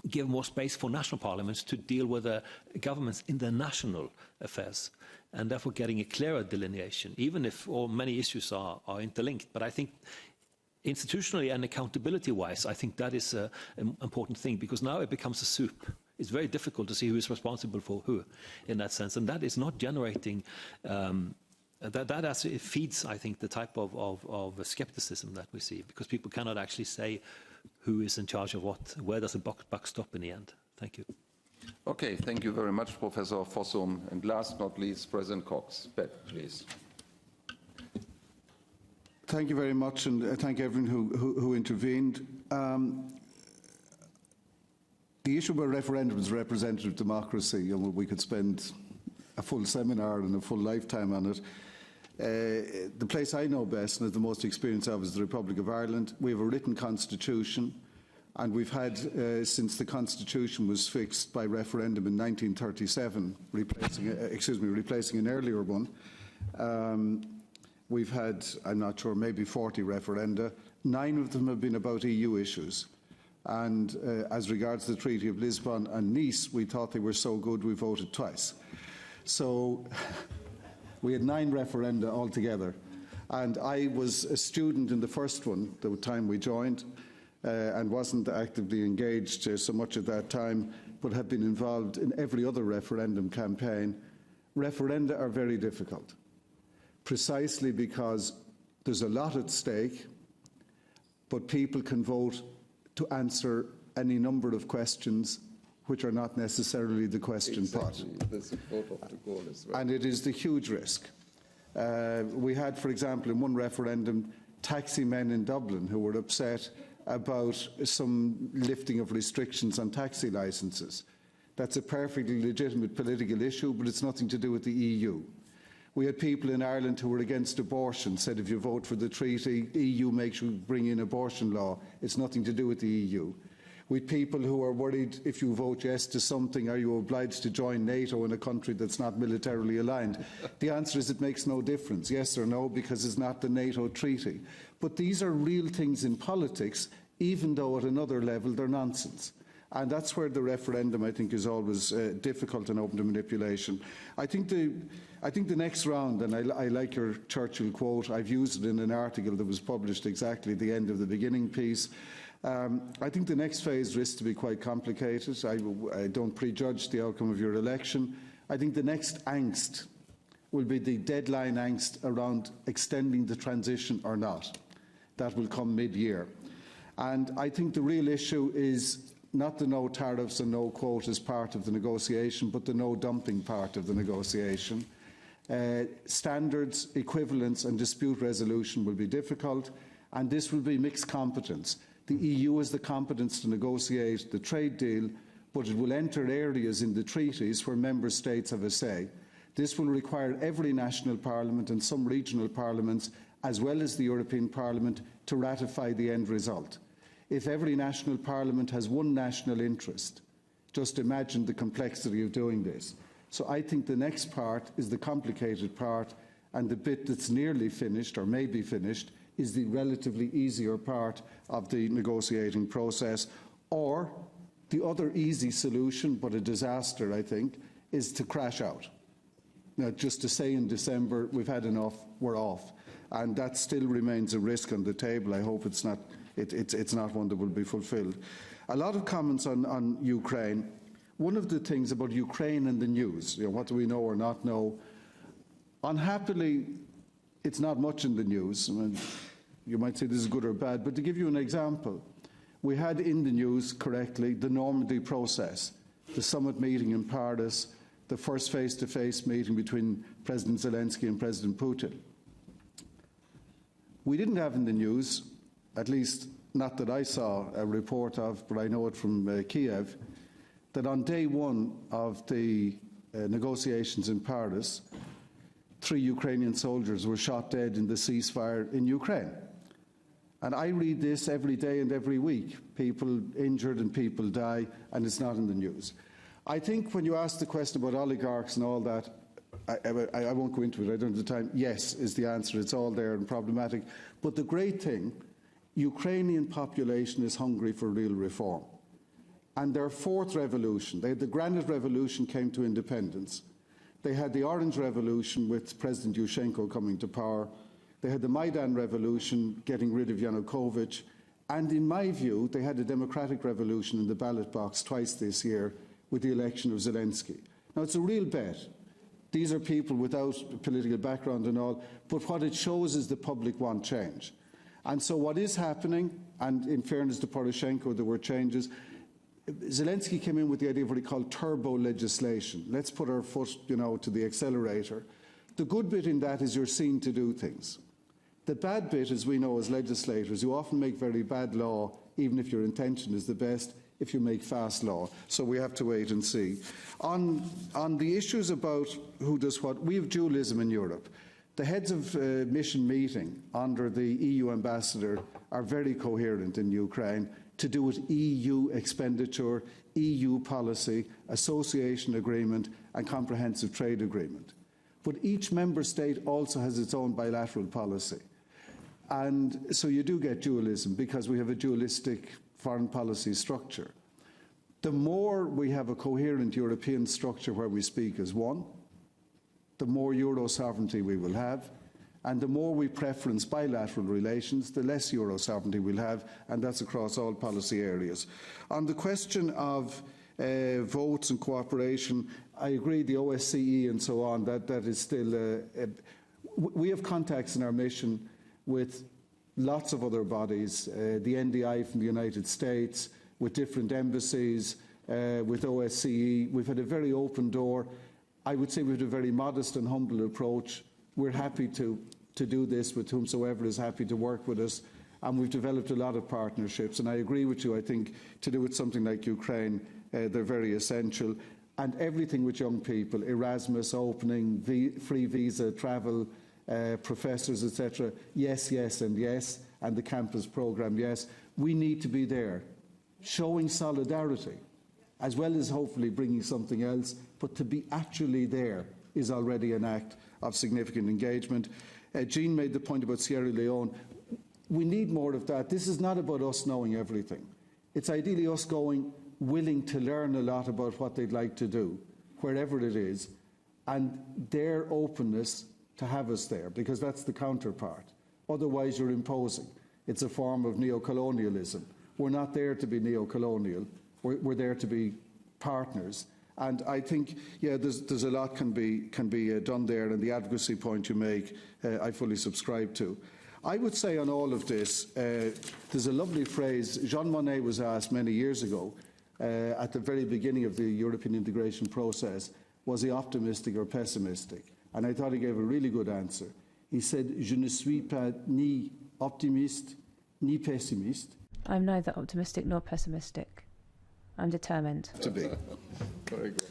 give more space for national parliaments to deal with the governments in their national affairs, and therefore getting a clearer delineation, even if many issues are interlinked. But I think institutionally and accountability-wise, I think that is an important thing, because now it becomes a soup. It's very difficult to see who is responsible for who in that sense, and that is not generating that actually feeds, I think, the type of skepticism that we see, because people cannot actually say who is in charge of what, where does the buck stop in the end. Thank you. Okay, thank you very much, Professor Fossum. And last but not least, President Cox. Beth, please. Thank you very much, and thank everyone who intervened. The issue about referendums, representative democracy, we could spend a full seminar and a full lifetime on it. The place I know best and have the most experience of is the Republic of Ireland. We have a written constitution. And we've had, since the Constitution was fixed by referendum in 1937, replacing an earlier one, we've had, I'm not sure, maybe 40 referenda. 9 of them have been about EU issues. And as regards the Treaty of Lisbon and Nice, we thought they were so good we voted twice. So we had 9 referenda altogether. And I was a student in the first one, the time we joined, and wasn't actively engaged so much at that time, but have been involved in every other referendum campaign. Referenda are very difficult, precisely because there's a lot at stake, but people can vote to answer any number of questions which are not necessarily the question pot. That's the vote of the goal as well. And it is the huge risk. We had, for example, in one referendum, taxi men in Dublin who were upset about some lifting of restrictions on taxi licences. That's a perfectly legitimate political issue, but it's nothing to do with the EU. We had people in Ireland who were against abortion, said if you vote for the treaty, EU makes you bring in abortion law. It's nothing to do with the EU. We had people who are worried if you vote yes to something, are you obliged to join NATO in a country that's not militarily aligned? The answer is it makes no difference, yes or no, because it's not the NATO treaty. But these are real things in politics, even though at another level they're nonsense. And that's where the referendum, I think, is always difficult and open to manipulation. I think the next round, and I like your Churchill quote, I've used it in an article that was published exactly at the end of the beginning piece. I think the next phase risks to be quite complicated. I don't prejudge the outcome of your election. I think the next angst will be the deadline angst around extending the transition or not. That will come mid-year. And I think the real issue is not the no tariffs and no quotas part of the negotiation, but the no dumping part of the negotiation. Standards, equivalence and dispute resolution will be difficult, and this will be mixed competence. The EU has the competence to negotiate the trade deal, but it will enter areas in the treaties where member states have a say. This will require every national parliament and some regional parliaments, as well as the European Parliament, to ratify the end result. If every national parliament has one national interest, just imagine the complexity of doing this. So I think the next part is the complicated part, and the bit that's nearly finished or may be finished is the relatively easier part of the negotiating process. Or the other easy solution, but a disaster, I think, is to crash out. Now, just to say in December, we've had enough, we're off. And that still remains a risk on the table. I hope it's not one that will be fulfilled. A lot of comments on Ukraine. One of the things about Ukraine and the news, what do we know or not know? Unhappily, it's not much in the news. I mean, you might say this is good or bad, but to give you an example, we had in the news, correctly, the Normandy process, the summit meeting in Paris, the first face-to-face meeting between President Zelensky and President Putin. We didn't have in the news, at least not that I saw a report of, but I know it from Kiev, that on day one of the negotiations in Paris, 3 Ukrainian soldiers were shot dead in the ceasefire in Ukraine. And I read this every day and every week. People injured and people die, and it's not in the news. I think when you ask the question about oligarchs and all that, I won't go into it, I don't have the time. Yes is the answer, it's all there and problematic. But the great thing, Ukrainian population is hungry for real reform. And their 4th revolution, they had the Granite Revolution came to independence. They had the Orange Revolution with President Yushchenko coming to power. They had the Maidan Revolution getting rid of Yanukovych. And in my view, they had a democratic revolution in the ballot box twice this year with the election of Zelensky. Now, it's a real bet. These are people without political background and all, but what it shows is the public want change. And so what is happening, and in fairness to Poroshenko, there were changes. Zelensky came in with the idea of what he called turbo legislation. Let's put our foot, to the accelerator. The good bit in that is you're seen to do things. The bad bit, as we know as legislators, you often make very bad law, even if your intention is the best, if you make fast law. So we have to wait and see. On the issues about who does what, we have dualism in Europe. The heads of mission meeting under the EU ambassador are very coherent in Ukraine. to do with EU expenditure, EU policy, association agreement and comprehensive trade agreement. But each member state also has its own bilateral policy. And so you do get dualism because we have a dualistic foreign policy structure. The more we have a coherent European structure where we speak as one, the more Euro sovereignty we will have, and the more we preference bilateral relations, the less Euro sovereignty we'll have, and that's across all policy areas. On the question of votes and cooperation, I agree, the OSCE and so on, that is still... we have contacts in our mission with lots of other bodies, the NDI from the United States, with different embassies, with OSCE. We've had a very open door. I would say we had a very modest and humble approach. We're happy to do this with whomsoever is happy to work with us, and we've developed a lot of partnerships. And I agree with you, I think, to do with something like Ukraine, they're very essential. And everything with young people, Erasmus opening, free visa travel, professors, etc. Yes, yes, and yes. And the campus programme, yes. We need to be there, showing solidarity, as well as hopefully bringing something else. But to be actually there is already an act of significant engagement. Jean made the point about Sierra Leone. We need more of that. This is not about us knowing everything. It's ideally us going willing to learn a lot about what they'd like to do, wherever it is, and their openness to have us there, because that's the counterpart. Otherwise, you're imposing. It's a form of neo-colonialism. We're not there to be neo-colonial. We're there to be partners. And I think, yeah, there's a lot can be done there, and the advocacy point you make, I fully subscribe to. I would say on all of this, there's a lovely phrase. Jean Monnet was asked many years ago, at the very beginning of the European integration process, was he optimistic or pessimistic? And I thought he gave a really good answer. He said, "Je ne suis pas ni optimiste ni pessimiste." I'm neither optimistic nor pessimistic. I'm determined. To be. Very good.